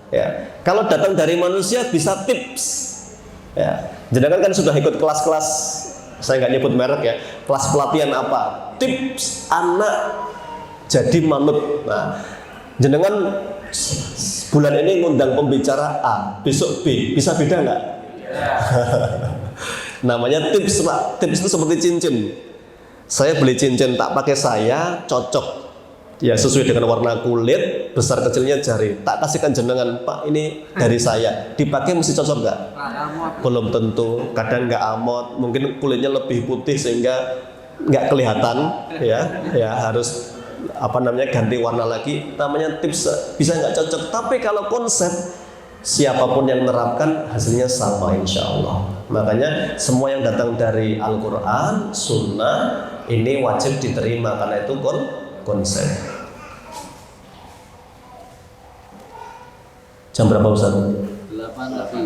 Ya. Kalau datang dari manusia bisa tips. Ya. Jenengan kan sudah ikut kelas-kelas, saya nggak nyebut merek ya, kelas pelatihan apa? Tips anak jadi manut. Nah, jenengan bulan ini ngundang pembicara A, besok B, bisa beda nggak? Namanya tips Pak. Tips itu seperti cincin. Saya beli cincin tak pakai saya, cocok. Ya sesuai dengan warna kulit, besar kecilnya jari. Tak kasihkan jenengan, Pak ini dari saya. Dipakai mesti cocok nggak? Belum tentu. Kadang nggak amot. Mungkin kulitnya lebih putih sehingga nggak kelihatan. Ya harus ganti warna lagi. Namanya tips, bisa nggak cocok. Tapi kalau konsep, siapapun yang menerapkan hasilnya sama insya Allah. Makanya semua yang datang dari Al-Quran, Sunnah ini wajib diterima karena itu konsep. Jam berapa Ustaz? 8 lebih.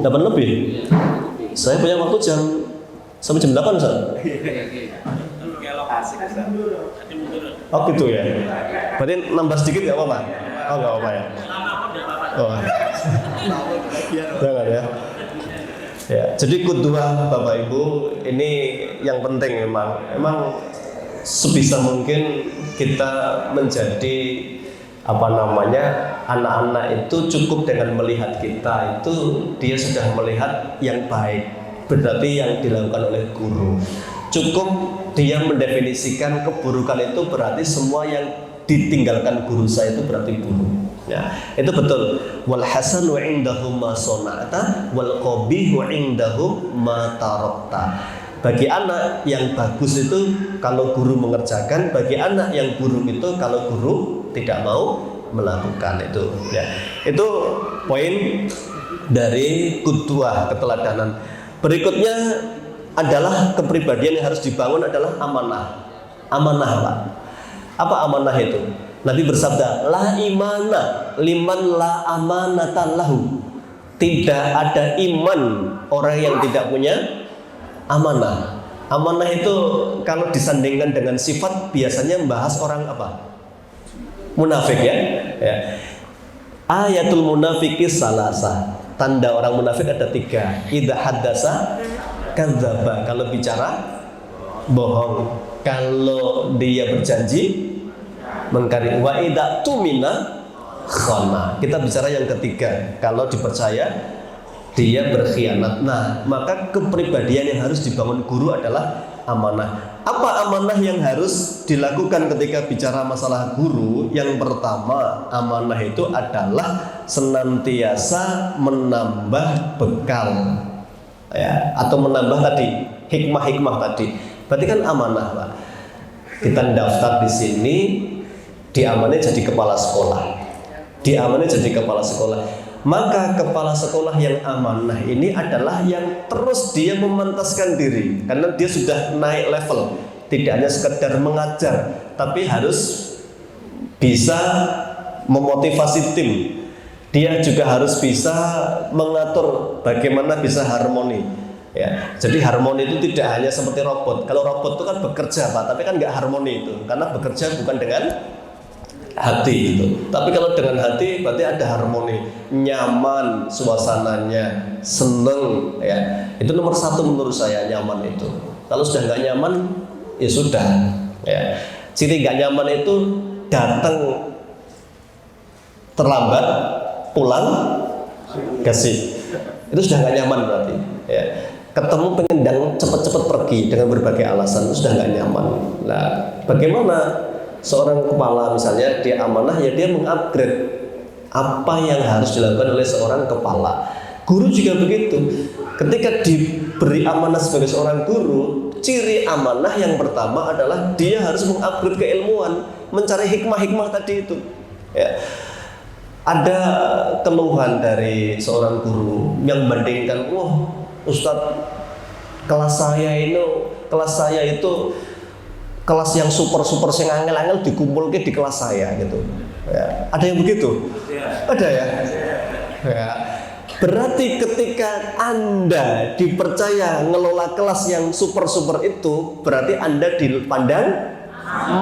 8 lebih? Saya punya waktu sampai jam 8 Ustaz? Oh gitu ya? Berarti nambah sedikit gak apa-apa? Oh gak apa-apa ya? Oh. Jangan ya. Ya, jadi kedua Bapak Ibu ini yang penting memang sebisa mungkin kita menjadi anak-anak itu cukup dengan melihat kita itu dia sudah melihat yang baik, berarti yang dilakukan oleh guru. Cukup dia mendefinisikan keburukan itu berarti semua yang ditinggalkan guru saya itu berarti buruk. Ya, itu betul. Wal hasanu indahu ma sona'ta wal qabihu indahu ma tarakta. Bagi anak yang bagus itu kalau guru mengerjakan, bagi anak yang buruk itu kalau guru tidak mau melakukan itu. Ya, itu poin dari qudwah, keteladanan. Berikutnya adalah kepribadian yang harus dibangun adalah amanah. Amanah, Pak. Apa amanah itu? Nabi bersabda, la imana liman la amanatan lahu. Tidak ada iman orang yang tidak punya amanah. Amanah itu kalau disandingkan dengan sifat biasanya membahas orang apa? Munafik ya. Ayatul munafiki salasa. Tanda orang munafik ada 3. Idza haddasa kadzdzaba. Kalau bicara bohong. Kalau dia berjanji mengkari. Wa idza tumina khana. Kita bicara yang ketiga. Kalau dipercaya dia berkhianat. Nah, maka kepribadian yang harus dibangun guru adalah amanah. Apa amanah yang harus dilakukan ketika bicara masalah guru? Yang pertama, amanah itu adalah senantiasa menambah bekal. Ya, atau menambah tadi hikmah-hikmah tadi. Berarti kan amanah, Pak. Kita daftar di sini, diamanai jadi kepala sekolah. Diamanai jadi kepala sekolah. Maka kepala sekolah yang amanah ini adalah yang terus dia memantaskan diri karena dia sudah naik level. Tidak hanya sekedar mengajar, tapi harus bisa memotivasi tim. Dia juga harus bisa mengatur bagaimana bisa harmoni. Ya, jadi harmoni itu tidak hanya seperti robot. Kalau robot itu kan bekerja, Pak, tapi kan nggak harmoni itu, karena bekerja bukan dengan hati itu. Tapi kalau dengan hati berarti ada harmoni, nyaman suasananya, seneng ya. Itu nomor 1 menurut saya, nyaman itu. Kalau sudah nggak nyaman, ya sudah. Ya. Ciri nggak nyaman itu datang terlambat, pulang kasih. Itu sudah nggak nyaman berarti. Ya. Ketemu pengen cepet-cepet pergi dengan berbagai alasan, itu sudah nggak nyaman. Nah, bagaimana seorang kepala misalnya dia amanah, ya dia mengupgrade apa yang harus dilakukan oleh seorang kepala. Guru juga begitu. Ketika diberi amanah sebagai seorang guru, ciri amanah yang pertama adalah dia harus mengupgrade keilmuan, mencari hikmah-hikmah tadi itu. Ya. Ada keluhan dari seorang guru yang membandingkan, wah Ustadz, kelas saya itu kelas yang super sing angel-angel dikumpulke di kelas saya gitu. Ya. Ada yang begitu? Ada ya? Ya. Berarti ketika Anda dipercaya ngelola kelas yang super itu, berarti Anda dipandang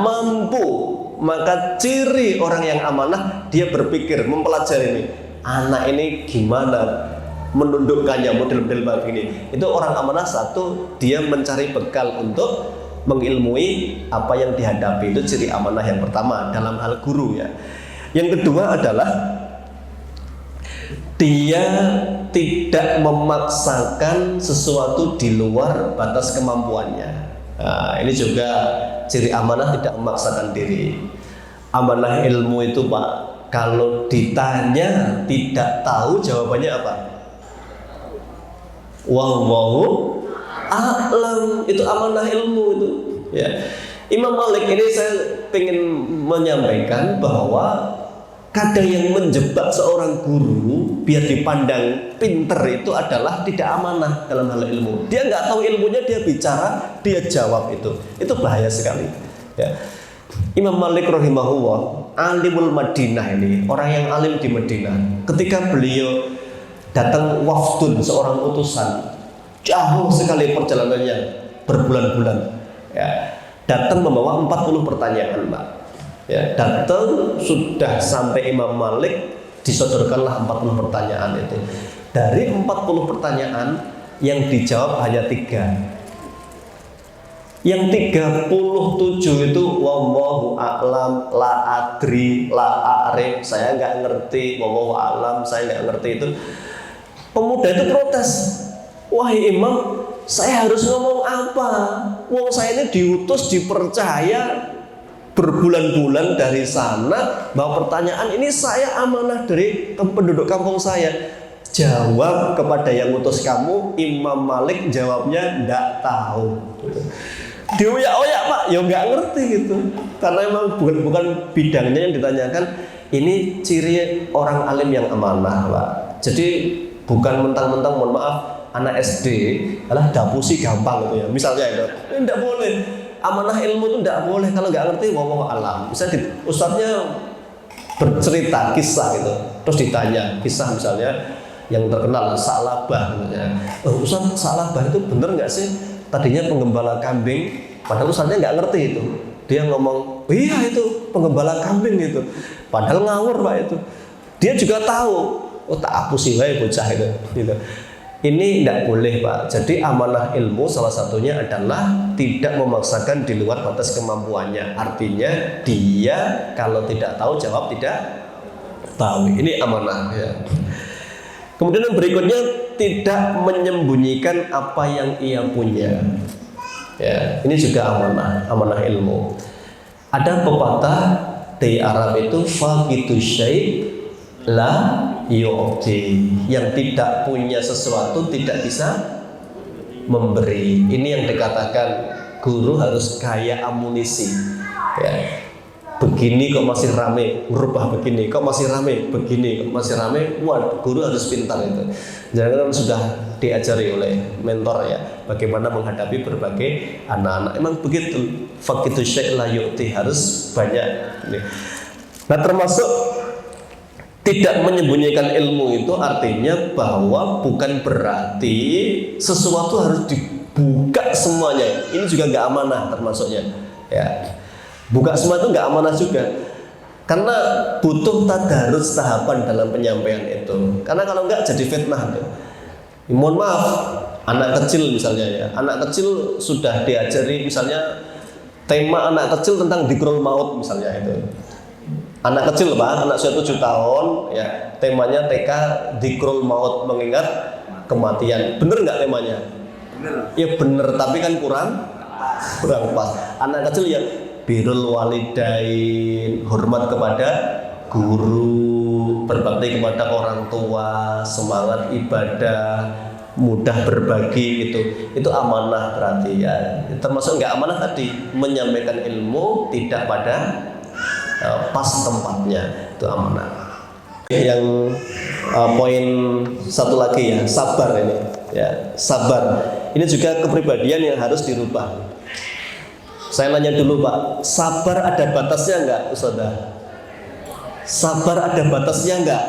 mampu. Maka ciri orang yang amanah, dia berpikir, mempelajari ini, anak ini gimana menundukkannya, model-model begini. Itu orang amanah. 1, dia mencari bekal untuk mengilmui apa yang dihadapi. Itu ciri amanah yang pertama dalam hal guru ya. Yang kedua adalah dia tidak memaksakan sesuatu di luar batas kemampuannya. Nah, ini juga ciri amanah, tidak memaksakan diri. Amanah ilmu itu Pak, kalau ditanya tidak tahu jawabannya apa? Wallahu a'lam. Itu amanah ilmu itu ya. Imam Malik ini saya ingin menyampaikan bahwa kadang yang menjebak seorang guru biar dipandang pinter itu adalah tidak amanah dalam hal ilmu. Dia nggak tahu ilmunya, dia bicara, dia jawab, itu bahaya sekali ya. Imam Malik rahimahullah, alimul Madinah, ini orang yang alim di Madinah. Ketika beliau datang wafdun, seorang utusan, jauh sekali perjalanannya, berbulan-bulan ya, datang membawa 40 pertanyaan Pak ya, datang sudah sampai Imam Malik, disodorkanlah 40 pertanyaan itu. Dari 40 pertanyaan yang dijawab hanya 3. Yang 37 itu wallahu a'lam, la adri, la a'rif, saya nggak ngerti, wallahu a'lam, saya nggak ngerti. Itu pemuda itu protes, wahai imam, saya harus ngomong apa? Wong saya ini diutus, dipercaya berbulan-bulan dari sana, bahwa pertanyaan ini saya amanah dari penduduk kampung saya. Jawab kepada yang utus kamu. Imam Malik jawabnya nggak tahu. Dioyak-oyak Pak, ya nggak ngerti gitu. Karena memang bukan bidangnya yang ditanyakan. Ini ciri orang alim yang amanah Pak. Jadi bukan mentang-mentang, mohon maaf, anak SD adalah dapusi gampang gitu ya. Misalnya itu, ini tidak boleh. Amanah ilmu itu tidak boleh kalau nggak ngerti wallahu alam. Misalnya ustadznya bercerita kisah gitu, terus ditanya kisah misalnya yang terkenal Sa'labah misalnya. Ustadz, Sa'labah itu bener nggak sih? Tadinya penggembala kambing, padahal ustadznya nggak ngerti itu. Dia ngomong, iya itu penggembala kambing itu. Padahal ngawur Pak itu. Dia juga tahu. Oh tak hapusi wae bocah itu. Gitu. Ini tidak boleh Pak. Jadi amanah ilmu salah satunya adalah tidak memaksakan di luar batas kemampuannya. Artinya dia kalau tidak tahu jawab tidak tahu. Ini amanah ya. Kemudian yang berikutnya, tidak menyembunyikan apa yang ia punya. Ya, ini juga amanah, amanah ilmu. Ada pepatah di Arab itu, faqidu syai' la yu'ti, yang tidak punya sesuatu tidak bisa memberi. Ini yang dikatakan guru harus kaya amunisi ya. Begini kok masih rame, rubah begini kok masih rame, begini kok masih rame. Wah, guru harus pintar itu. Jangan sudah diajari oleh mentor ya, bagaimana menghadapi berbagai anak-anak. Emang begitu, faqidu syai' la yu'ti, harus banyak. Nah, termasuk tidak menyembunyikan ilmu itu artinya bahwa bukan berarti sesuatu harus dibuka semuanya. Ini juga nggak amanah termasuknya ya. Buka semua itu nggak amanah juga, karena butuh tadarus tahapan dalam penyampaian itu. Karena kalau nggak jadi fitnah tuh. Mohon maaf, anak kecil misalnya ya, anak kecil sudah diajari misalnya tema anak kecil tentang dzikrul maut misalnya itu. Anak kecil Pak, anak usia 7 tahun ya, temanya TK dzikrul maut, mengingat kematian. Bener nggak temanya? Bener. Ya bener, tapi kan kurang pas. Anak kecil ya birrul walidain, hormat kepada guru, berbakti kepada orang tua, semangat ibadah, mudah berbagi, itu amanah berarti ya. Termasuk nggak amanah tadi, menyampaikan ilmu tidak pada pas tempatnya, itu amanah. Yang poin satu lagi ya, sabar ini ya, sabar. Ini juga kepribadian yang harus dirubah. Saya nanya dulu Pak, sabar ada batasnya enggak Ustazah? Sabar ada batasnya enggak?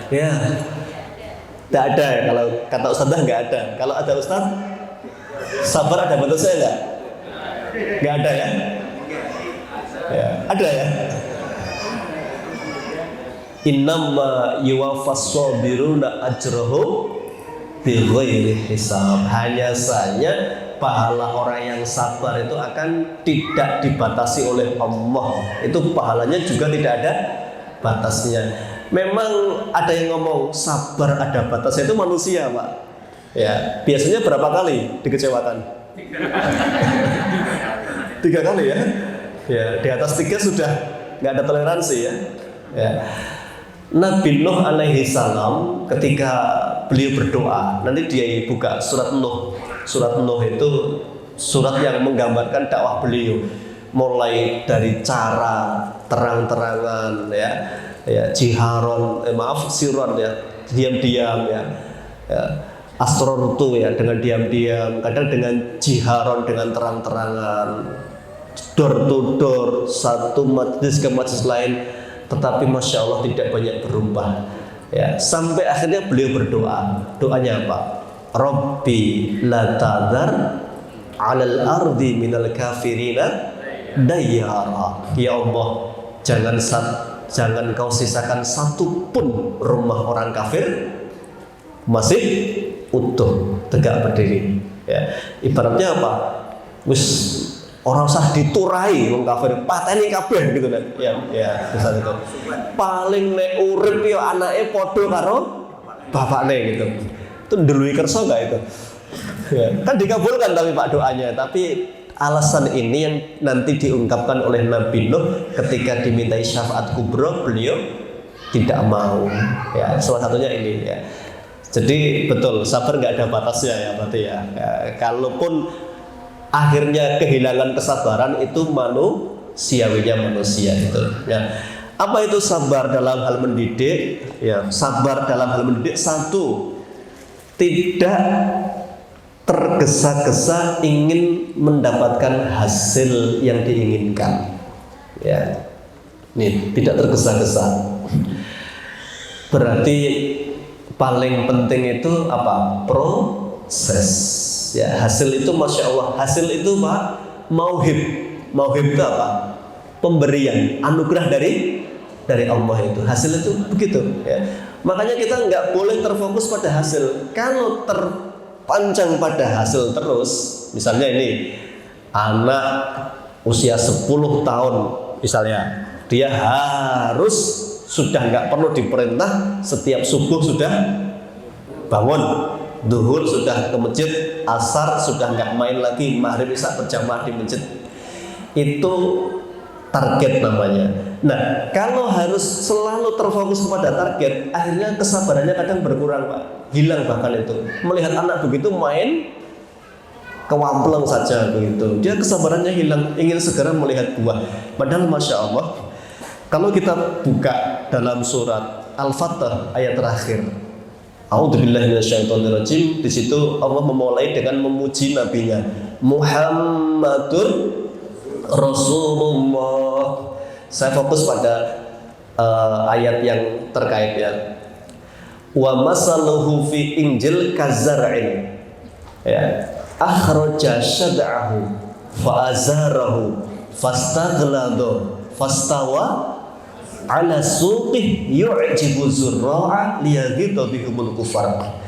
Ya, tidak ada ya, kalau kata Ustazah enggak ada. Kalau ada Ustaz, sabar ada batasnya enggak? Enggak ada ya? Ya, ada ya? Innama yuwaffas sabiruna ajrahum bighairi hisab. Hanya saja pahala orang yang sabar itu akan tidak dibatasi oleh Allah. Itu pahalanya juga tidak ada batasnya. memang ada yang ngomong sabar ada batasnya, itu manusia Pak. Ya, biasanya berapa kali dikecewakan? 3 kali ya. Ya, di atas 3 sudah nggak ada toleransi ya. Ya. Nabi Nuh alaihi salam ketika beliau berdoa, nanti dia buka surat Nuh. Surat Nuh itu surat yang menggambarkan dakwah beliau, mulai dari cara terang-terangan ya jiharon, siron ya, diam-diam ya asrortu ya, dengan diam-diam, kadang dengan jiharon, dengan terang-terangan, door to door, satu majlis ke majlis lain, tetapi masya Allah tidak banyak berubah ya, sampai akhirnya beliau berdoa. Doanya apa? Rabbi la tadhar 'alal ardi minal kafirina dayyara. Ya Allah, jangan kau sisakan satu pun rumah orang kafir masih utuh, tegak berdiri ya. Ibaratnya apa? Wis orang usah diturai wong kafir, pateni kabeh gitu kan. Ya, misal itu. Paling nek urip yo anake padha karo bapakne gitu. Itu ndeluhi kersa enggak itu? Ya, kan dikabulkan tapi Pak doanya, tapi alasan ini yang nanti diungkapkan oleh Nabi Nuh ketika dimintai syafaat kubra, beliau tidak mau. Ya, salah satunya ini ya. Jadi betul, sabar nggak ada batasnya ya berarti ya. Kalaupun akhirnya kehilangan kesabaran itu manusiawinya manusia itu. Ya. Apa itu sabar dalam hal mendidik? Ya, sabar dalam hal mendidik, satu, tidak tergesa-gesa ingin mendapatkan hasil yang diinginkan. Ya, nih tidak tergesa-gesa. Berarti paling penting itu apa? Proses. Ya, hasil itu masya Allah. Hasil itu Pak, mauhib. Mauhib itu apa? Pemberian, anugerah dari Allah itu. Hasil itu begitu. Ya. Makanya kita nggak boleh terfokus pada hasil. Kalau terpancang pada hasil terus, misalnya ini anak usia 10 tahun misalnya, dia harus sudah nggak perlu diperintah, setiap subuh sudah bangun, duhur sudah ke masjid, asar sudah nggak main lagi, maghrib isya berjamaah di masjid. Itu target namanya. Nah, kalau harus selalu terfokus kepada target, akhirnya kesabarannya kadang berkurang Pak, hilang bahkan itu. Melihat anak begitu main kewampleng saja begitu, dia kesabarannya hilang, ingin segera melihat buah. Padahal masya Allah, kalau kita buka dalam surat Al-Fatah ayat terakhir, A'udzubillahi minasyaitonirrajim, di situ Allah memulai dengan memuji nabinya, Muhammadur Rasulullah. Saya fokus pada ayat yang terkait ya. Wa masaluhu fi Injil kazar'in ya, akhraja syad'ahu fa azarahu fastaghladu fastawa ala suqih yu'jibu zurra'a liyaghidha bihumul kufar.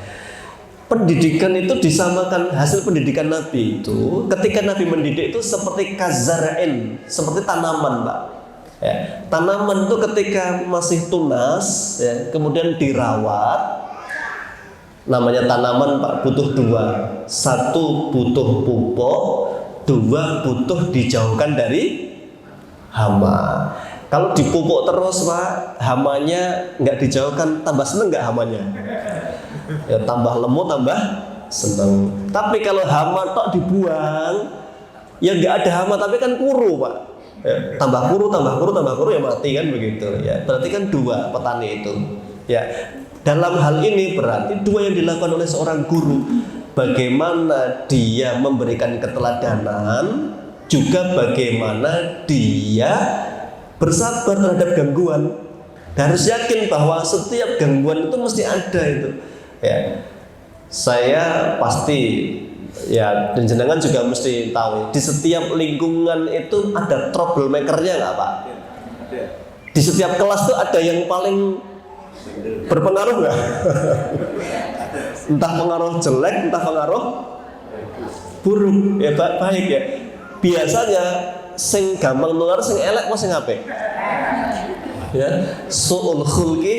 Pendidikan itu disamakan, hasil pendidikan Nabi itu ketika Nabi mendidik itu seperti kazar'in, seperti tanaman Pak ya. Tanaman itu ketika masih tunas ya, kemudian dirawat, namanya tanaman Pak, butuh 2. 1 butuh pupuk, 2 butuh dijauhkan dari hama. Kalau dipupuk terus Pak, hamanya nggak dijauhkan, tambah seneng nggak hamanya? Ya, tambah lemu, tambah seneng. Tapi kalau hama tok dibuang, ya nggak ada hama tapi kan kuru Pak. Ya, tambah kuru ya mati kan begitu. Ya, berarti kan 2 petani itu. Ya, dalam hal ini berarti 2 yang dilakukan oleh seorang guru. Bagaimana dia memberikan keteladanan, juga bagaimana dia bersabar terhadap gangguan. Dan harus yakin bahwa setiap gangguan itu mesti ada itu. Ya, saya pasti ya, dan jenengan juga mesti tahu di setiap lingkungan itu ada troublemaker-nya nggak Pak? Di setiap kelas tuh ada yang paling berpengaruh nggak? Entah pengaruh jelek, entah pengaruh buruk. Ya baik ya. Biasanya sing gampang nular sing elek apa sing apik? Ya, su'ul khulqi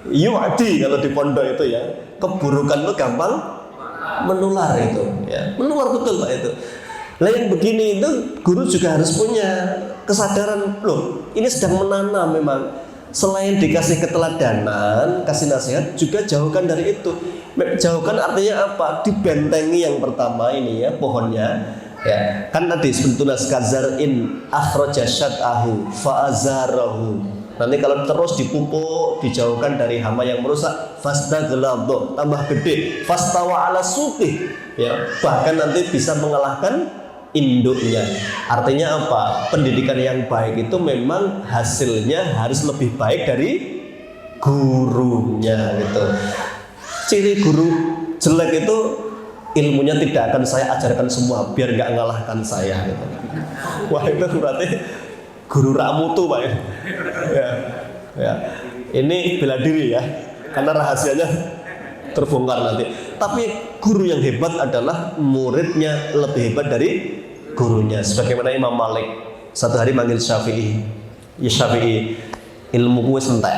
yu'di kalau di pondok itu ya. Keburukan itu gampang menular itu, ya. Menular betul Pak itu. Lah yang begini itu guru juga harus punya kesadaran, loh, ini sedang menanam memang. Selain dikasih keteladanan, kasih nasihat, juga jauhkan dari itu. Jauhkan artinya apa? Dibentengi yang pertama ini ya, pohonnya. Ya, kan tadi sebetulnya kazar'in akhraja syat'ahu fa'azarahu. Nanti kalau terus dipupuk, dijauhkan dari hama yang merusak, fastaghlaba, tambah gede, fastawa ala suqih. Ya, bahkan nanti bisa mengalahkan induknya. Artinya apa? Pendidikan yang baik itu memang hasilnya harus lebih baik dari gurunya gitu. Ciri guru jelek itu ilmunya tidak akan saya ajarkan semua biar nggak ngalahkan saya gitu. Wah itu berarti guru ramutu Pak ya. Ya. Ini bela diri ya, karena rahasianya terbongkar nanti. Tapi guru yang hebat adalah muridnya lebih hebat dari gurunya. Sebagaimana Imam Malik satu hari manggil Syafi'i, ya Syafi'i, ilmu wis entek,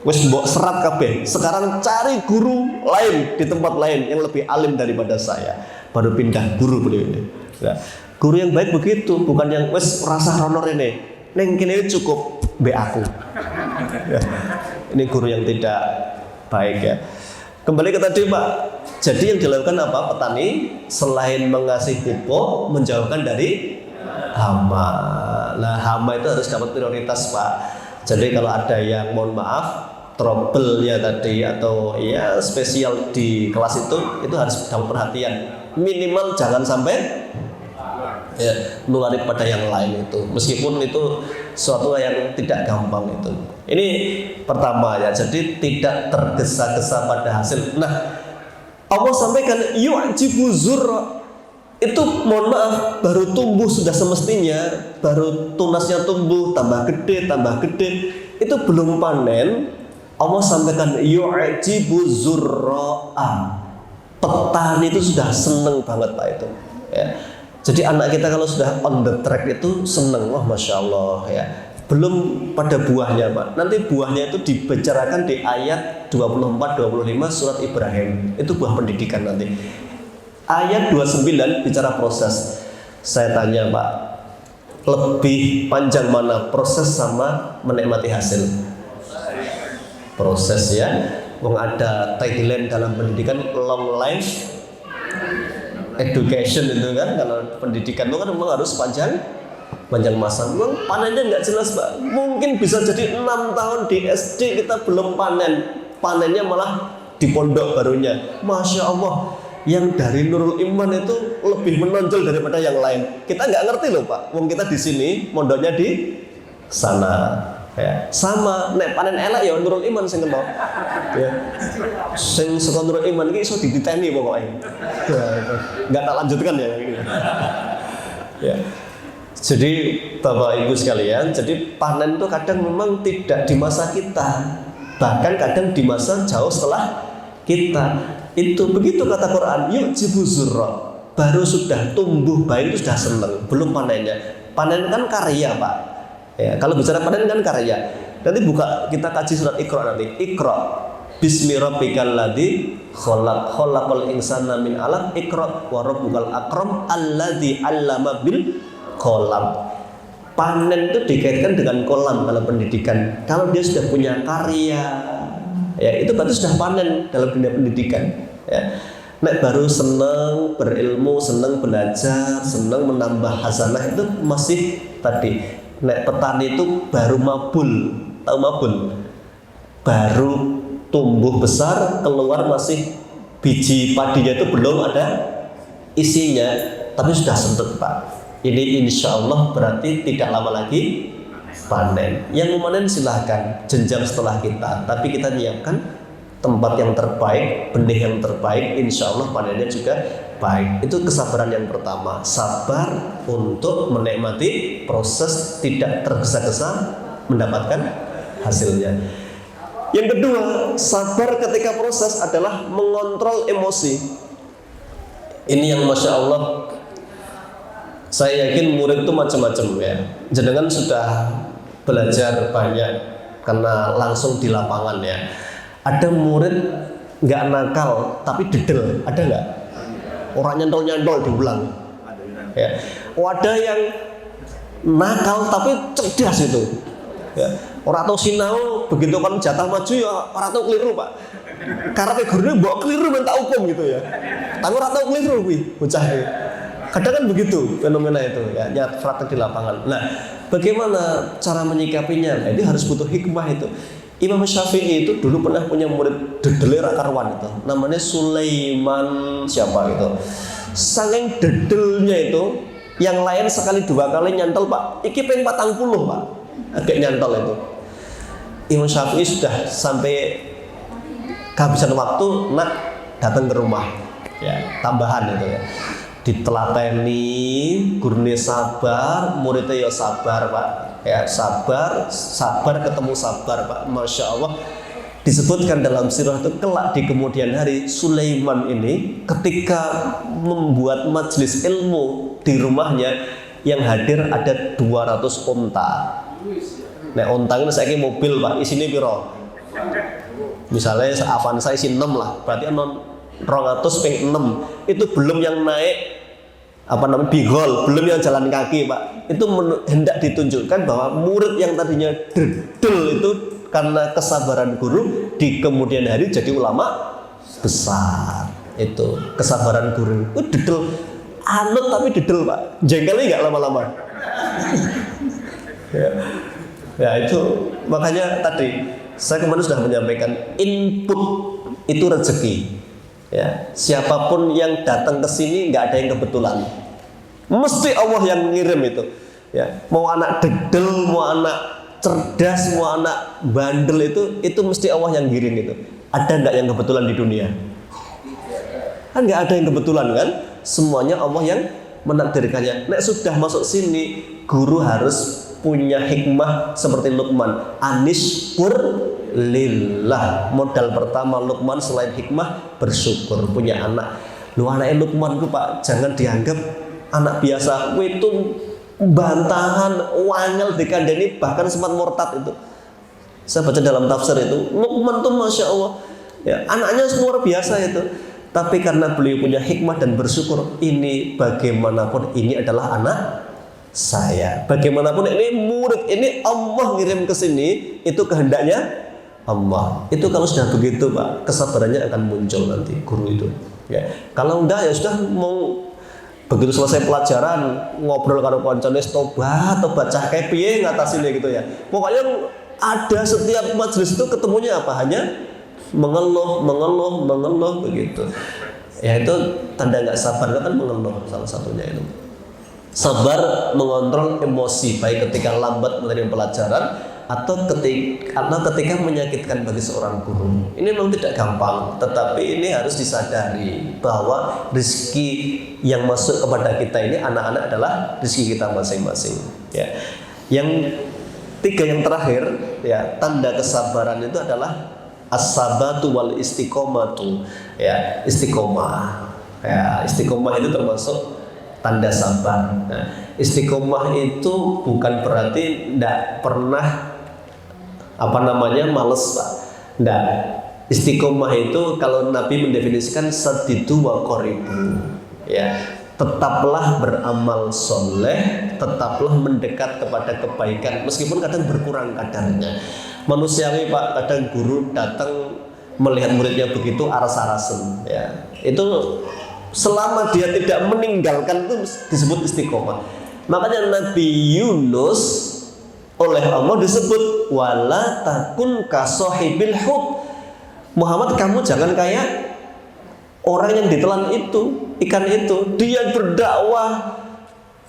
wis mbok serat kabeh. Sekarang cari guru lain di tempat lain yang lebih alim daripada saya. Baru pindah guru beliau ini. Ya. Guru yang baik begitu, bukan yang wis rasa honor ini. Neng kene cukup be aku. Ya. Ini guru yang tidak baik ya. Kembali ke tadi Pak. Jadi yang dilakukan apa? Petani selain mengasih pupuk, menjauhkan dari hama. Nah, hama itu harus dapat prioritas Pak. Jadi kalau ada yang mohon maaf trouble-nya tadi atau ya spesial di kelas itu harus dapat perhatian. Minimal jangan sampai ya nulari pada yang lain itu. Meskipun itu suatu yang tidak gampang itu. Ini pertama ya. Jadi tidak tergesa-gesa pada hasil. Nah, Allah sampaikan yu'jibu zurra. Itu mohon maaf baru tumbuh sudah semestinya, baru tunasnya tumbuh tambah gede. Itu belum panen. Allah sampaikan yu'jibu zurra'a. Petani itu sudah seneng banget Pak itu ya. Jadi anak kita kalau sudah on the track itu seneng, wah Masya Allah ya. Belum pada buahnya Pak. Nanti buahnya itu dibicarakan di ayat 24-25 surat Ibrahim. Itu buah pendidikan nanti. Ayat 29 bicara proses. Saya tanya Pak, lebih panjang mana proses sama menikmati hasil? Proses ya. Wong ada tagline dalam pendidikan long life education itu kan. Kalau pendidikan itu kan memang harus panjang masa. Memang panennya nggak jelas Pak. Mungkin bisa jadi 6 tahun di SD kita belum panen. Panennya malah di pondok barunya. Masya Allah, yang dari Nurul Iman itu lebih menonjol daripada yang lain. Kita nggak ngerti loh Pak. Wong kita di sini, mondoknya di sana. Ya, sama nek panen elek ya Nurul Iman sing kena. Ya. Sing saka Nurul Iman iki iso dititeni pokoknya. Ya, enggak tak lanjutkan ya ini. Ya. Jadi Bapak Ibu sekalian, jadi panen itu kadang memang tidak di masa kita. Bahkan kadang di masa jauh setelah kita. Itu begitu kata Quran, yu'jibu zurra. Baru sudah tumbuh baik itu sudah senang, belum panennya. Panen kan karya Pak. Ya, kalau bicara panen kan karya. Nanti buka kita kaji surat Iqra nanti. Iqra bismi rabbikal ladzi khalaqal insana min 'alaq. Iqra wa rabbukal akram alladzi 'allama bil qalam. Panen itu dikaitkan dengan kolam dalam pendidikan. Kalau dia sudah punya karya, ya itu berarti sudah panen dalam dunia pendidikan. Ya. Nek baru senang berilmu, senang belajar, senang menambah hasanah itu masih tadi. Nek petani itu baru mabul, tahu mabul? Baru tumbuh besar, keluar masih biji padinya itu belum ada isinya, tapi sudah sentuh Pak. Ini insya Allah berarti tidak lama lagi panen. Yang memanen silahkan, jenjang setelah kita, tapi kita nyiapkan tempat yang terbaik, benih yang terbaik, insya Allah panennya juga baik. Itu kesabaran yang pertama, sabar untuk menikmati proses, tidak tergesa-gesa mendapatkan hasilnya. Yang kedua, sabar ketika proses adalah mengontrol emosi. Ini yang Masya Allah, saya yakin murid itu macam-macam ya. Jenengan sudah belajar banyak karena langsung di lapangan ya. Ada murid nggak nakal tapi dedel, ada nggak? Orang nyantol diulang. Ya. Ada yang nakal tapi cerdas itu. Ya. Orang tahu sinau begitu kan jatah maju ya orang tahu keliru Pak. Karena gurune mbok keliru minta hukum gitu ya. Tapi orang tahu keliru kuwi bocah iki. Kadang kan begitu fenomena itu ya, nyat praktek di lapangan. Nah, bagaimana cara menyikapinya? Nah, ini harus butuh hikmah itu. Imam Syafi'i itu dulu pernah punya murid dedele ra karuan itu. Namanya Sulaiman siapa gitu. Saking dedelnya itu, yang lain sekali 2 kali nyantol Pak. Iki ping 40 Pak. Agak nyantol itu. Imam Syafi'i sudah sampai kehabisan waktu, nak datang ke rumah. Ya, tambahan itu ya. Ditelateni, gurune sabar, muridnya ya sabar Pak. Ya sabar ketemu sabar Pak. Masya Allah. Disebutkan dalam sirah itu kelak di kemudian hari Sulaiman ini ketika membuat majelis ilmu di rumahnya yang hadir ada 200 unta. Nah unta ini saya mobil Pak, isinya piro? Misalnya Avanza isi 6 lah, berarti 200 ping 6 itu belum yang naik bigol, belum yang jalan kaki Pak. Itu hendak ditunjukkan bahwa murid yang tadinya dedel itu karena kesabaran guru di kemudian hari jadi ulama besar. Itu kesabaran guru. Dedel anut tapi dedel Pak, jengkelnya nggak lama-lama. Ya itu makanya tadi saya kemarin sudah menyampaikan input itu rezeki. Ya, siapapun yang datang ke sini nggak ada yang kebetulan. Mesti Allah yang ngirim itu. Ya, mau anak dedel, mau anak cerdas, mau anak bandel itu mesti Allah yang ngirim itu. Ada nggak yang kebetulan di dunia? Kan nggak ada yang kebetulan kan? Semuanya Allah yang menakdirkannya. Nek sudah masuk sini, guru harus punya hikmah seperti Luqman. Anishkur lillah. Modal pertama Luqman selain hikmah bersyukur punya anak. Lu anaknya Luqman itu Pak jangan dianggap anak biasa. Itu bantahan wangel dikandani bahkan sempat murtad itu. Saya baca dalam tafsir itu Luqman tuh Masya Allah ya, anaknya luar biasa itu. Tapi karena beliau punya hikmah dan bersyukur, ini bagaimanapun ini adalah anak saya. Bagaimanapun ini murid, ini Allah ngirim ke sini, itu kehendaknya Allah. Itu kalau sudah begitu Pak, kesabarannya akan muncul nanti guru itu. Ya. Kalau enggak ya sudah mau begitu selesai pelajaran ngobrol karo koncone tobat cah kayak piye ngatasinnya gitu ya. Pokoknya ada setiap majelis itu ketemunya apa? Hanya mengeluh begitu. Ya itu tanda nggak sabar kan mengeluh salah satunya itu. Sabar mengontrol emosi baik ketika lambat menerima pelajaran atau ketika menyakitkan bagi seorang guru. Ini memang tidak gampang, tetapi ini harus disadari bahwa rezeki yang masuk kepada kita ini anak-anak adalah rezeki kita masing-masing. Ya. Yang 3 yang terakhir ya, tanda kesabaran itu adalah as-sabatu wal istiqomatu. Ya, istiqomah. Ya, istiqomah itu termasuk tanda sabar. Nah, istiqomah itu bukan berarti tidak pernah males Pak. Tidak. Istiqomah itu kalau Nabi mendefinisikan sadidu wa qoribu. Ya, tetaplah beramal soleh, tetaplah mendekat kepada kebaikan meskipun kadang berkurang kadarnya. Manusiawi Pak, kadang guru datang melihat muridnya begitu aras-arasen. Ya, itu selama dia tidak meninggalkan itu disebut istiqomah. Makanya Nabi Yunus oleh Allah disebut wala takun kasohibil hut. Muhammad kamu jangan kayak orang yang ditelan itu, ikan itu. Dia berdakwah,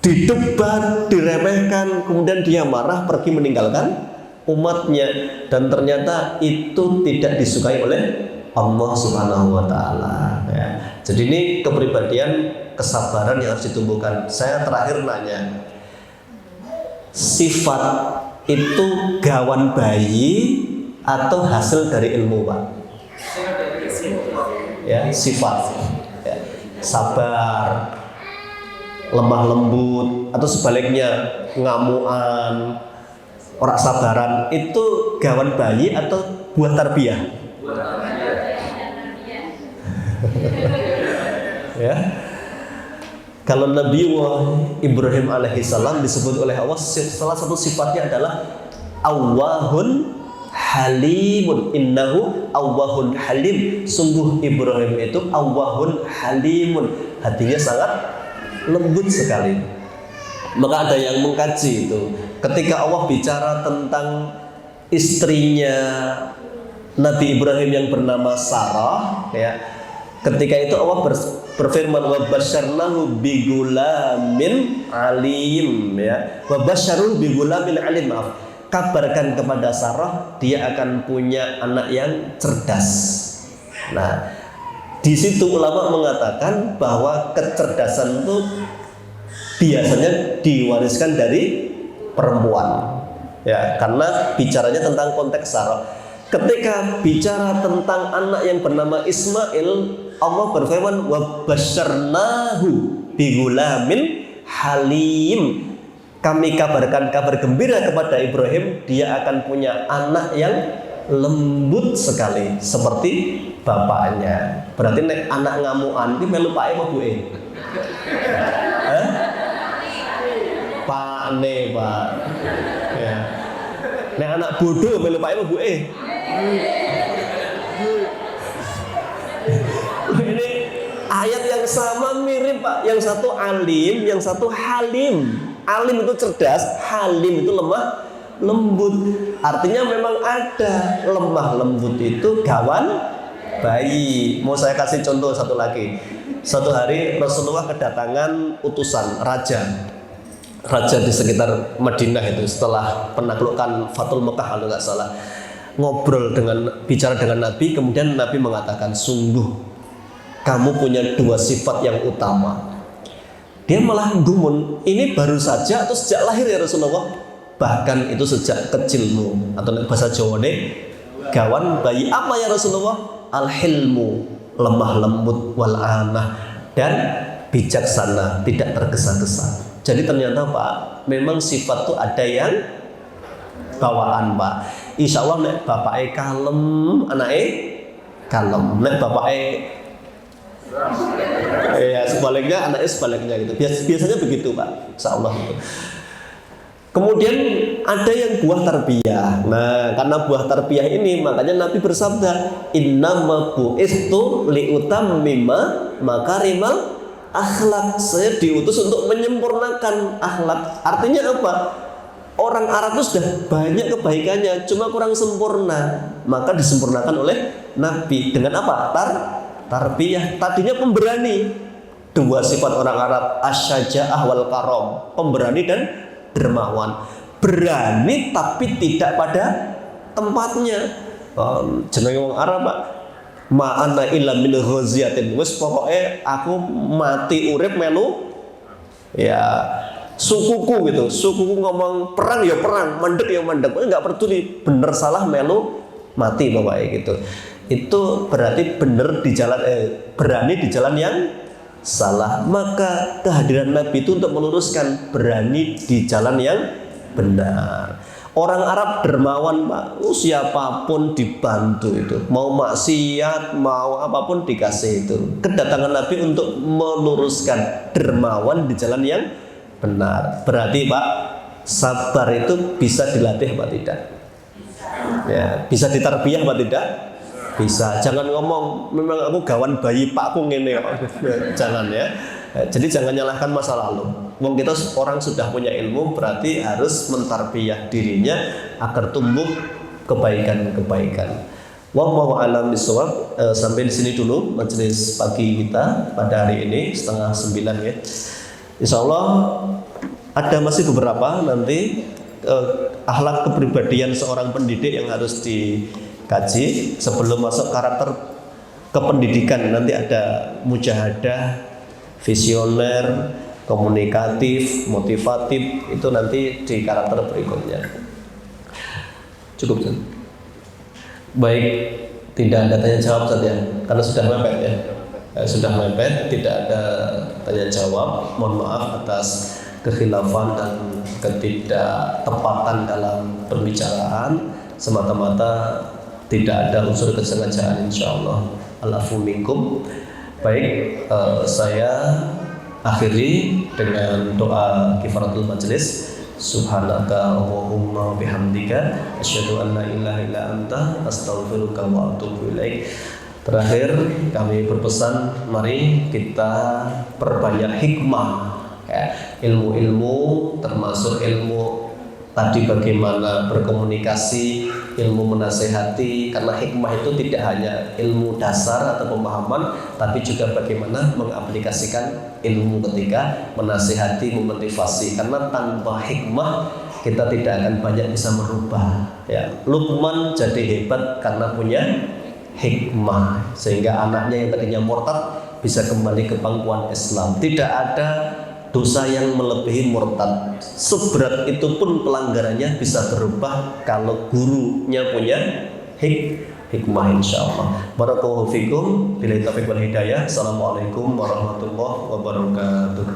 didebat, diremehkan, kemudian dia marah pergi meninggalkan umatnya, dan ternyata itu tidak disukai oleh Allah Subhanahu wa taala ya. Jadi ini kepribadian kesabaran yang harus ditumbuhkan. Saya terakhir nanya, sifat itu gawan bayi atau hasil dari ilmu Pak? Ya, sifat ya. Sabar, lemah lembut, atau sebaliknya ngamuan, Orang sabaran itu gawan bayi atau buah tarbiyah? Ya. Kalau Nabi Ibrahim alaihissalam disebut oleh Allah, salah satu sifatnya adalah awwahun halimun. Innahu awwahun halim. Sungguh Ibrahim itu awwahun halimun, hatinya sangat lembut sekali. Maka ada yang mengkaji itu, ketika Allah bicara tentang istrinya Nabi Ibrahim yang bernama Sarah, ya, ketika itu Allah berfirman wa basyarnahu bigulamin alim, ya, wa basyarul bigulamin alim, maaf, kabarkan kepada Sarah dia akan punya anak yang cerdas. Nah, di situ ulama mengatakan bahwa kecerdasan itu biasanya diwariskan dari perempuan, ya, karena bicaranya tentang konteks Sarah. Ketika bicara tentang anak yang bernama Ismail, Allah berfirman wa basyarnahu bigulamin halim. Kami kabarkan kabar gembira kepada Ibrahim, dia akan punya anak yang lembut sekali seperti bapaknya. Berarti nek anak ngamuan iki melu pake apa buke? Pak ne, Pak. Ya. Nek anak bodoh melu pake apa buke? Ini ayat yang sama mirip, Pak. Yang satu alim, yang satu halim. Alim itu cerdas, halim itu lemah lembut. Artinya memang ada lemah lembut itu gawan bayi. Mau saya kasih contoh satu lagi. Suatu hari Rasulullah kedatangan utusan raja di sekitar Madinah itu setelah penaklukan Fathul Mekah kalau nggak salah, bicara dengan Nabi, kemudian Nabi mengatakan, sungguh kamu punya dua sifat yang utama. Dia malah gumun, ini baru saja atau sejak lahir ya Rasulullah? Bahkan itu sejak kecilmu, atau bahasa Jawa deh, gawan bayi. Apa ya Rasulullah? Al-hilmu, lemah lembut, wal anah, dan bijaksana, tidak tergesa-gesa. Jadi ternyata Pak, memang sifat itu ada yang bawaan Pak. Insya Allah nek bapaknya kalem, anaknya kalem. Nek bapaknya ya sebaliknya, anaknya sebaliknya gitu. Biasanya begitu Pak, insya Allah gitu. Kemudian ada yang buah tarbiyah. Nah, karena buah tarbiyah ini makanya Nabi bersabda, innama bu'istu liutammima makarimal akhlak. Saya diutus untuk menyempurnakan akhlak. Artinya apa? Orang Arab itu sudah banyak kebaikannya, cuma kurang sempurna. Maka disempurnakan oleh Nabi dengan apa? Tarbiyah. Tadinya pemberani. Dua sifat orang Arab, asyaja'ah wal karom, pemberani dan dermawan. Berani tapi tidak pada tempatnya. Jenenge wong Arab Pak, ma'ana illa min ghaziyatin. Wis pokoke aku mati urip melu ya sukuku gitu. Sukuku ngomong perang ya perang, mandek ya mandek. Enggak peduli bener salah melu mati pokoknya gitu. Itu berarti bener di jalan berani di jalan yang salah. Maka kehadiran Nabi itu untuk meluruskan, berani di jalan yang benar. Orang Arab dermawan Pak, siapapun dibantu itu, mau maksiat, mau apapun dikasih itu. Kedatangan Nabi untuk meluruskan, dermawan di jalan yang benar. Berarti Pak, sabar itu bisa dilatih Pak tidak? Ya, bisa ditarbiyah Pak tidak? Bisa. Jangan ngomong memang aku gawan bayi Pak aku ngene kok. Jangan ya. Jadi jangan nyalahkan masa lalu. Wong kita orang sudah punya ilmu, berarti harus mentarbiyah dirinya agar tumbuh kebaikan-kebaikan. Wallahu a'lam bishawab. Sampai di sini dulu majelis pagi kita pada hari ini 8:30 ya. Insyaallah ada masih beberapa nanti akhlak kepribadian seorang pendidik yang harus dikaji sebelum masuk karakter kependidikan. Nanti ada mujahadah, visioner, komunikatif, motivatif, itu nanti di karakter berikutnya. Cukup kan? Baik, tidak ada tanya jawab saja karena sudah mepet ya. Sudah mepet, tidak ada tanya jawab. Mohon maaf atas kekhilafan dan ketidaktepatan dalam pembicaraan, semata-mata tidak ada unsur kesengajaan, insyaallah. Al-afu minkum. Baik, saya akhiri dengan doa kifaratul majlis. Subhanaka Allahumma bihamdika asyhadu an la ilaha illa anta astaghfiruka wa atubu ilaik. Terakhir kami berpesan, mari kita perbanyak hikmah ya, ilmu-ilmu termasuk ilmu tadi bagaimana berkomunikasi, ilmu menasehati, karena hikmah itu tidak hanya ilmu dasar atau pemahaman, tapi juga bagaimana mengaplikasikan ilmu ketika menasehati, memotivasi. Karena tanpa hikmah kita tidak akan banyak bisa merubah. Ya, Luqman jadi hebat karena punya hikmah, sehingga anaknya yang tadinya murtad bisa kembali ke pangkuan Islam. Tidak ada dosa yang melebihi murtad, seberat itu pun pelanggarannya bisa berubah kalau gurunya punya hikmah, insyaallah. Barakallahu fikum, billahi taufiq wal hidayah. Assalamualaikum warahmatullahi wabarakatuh.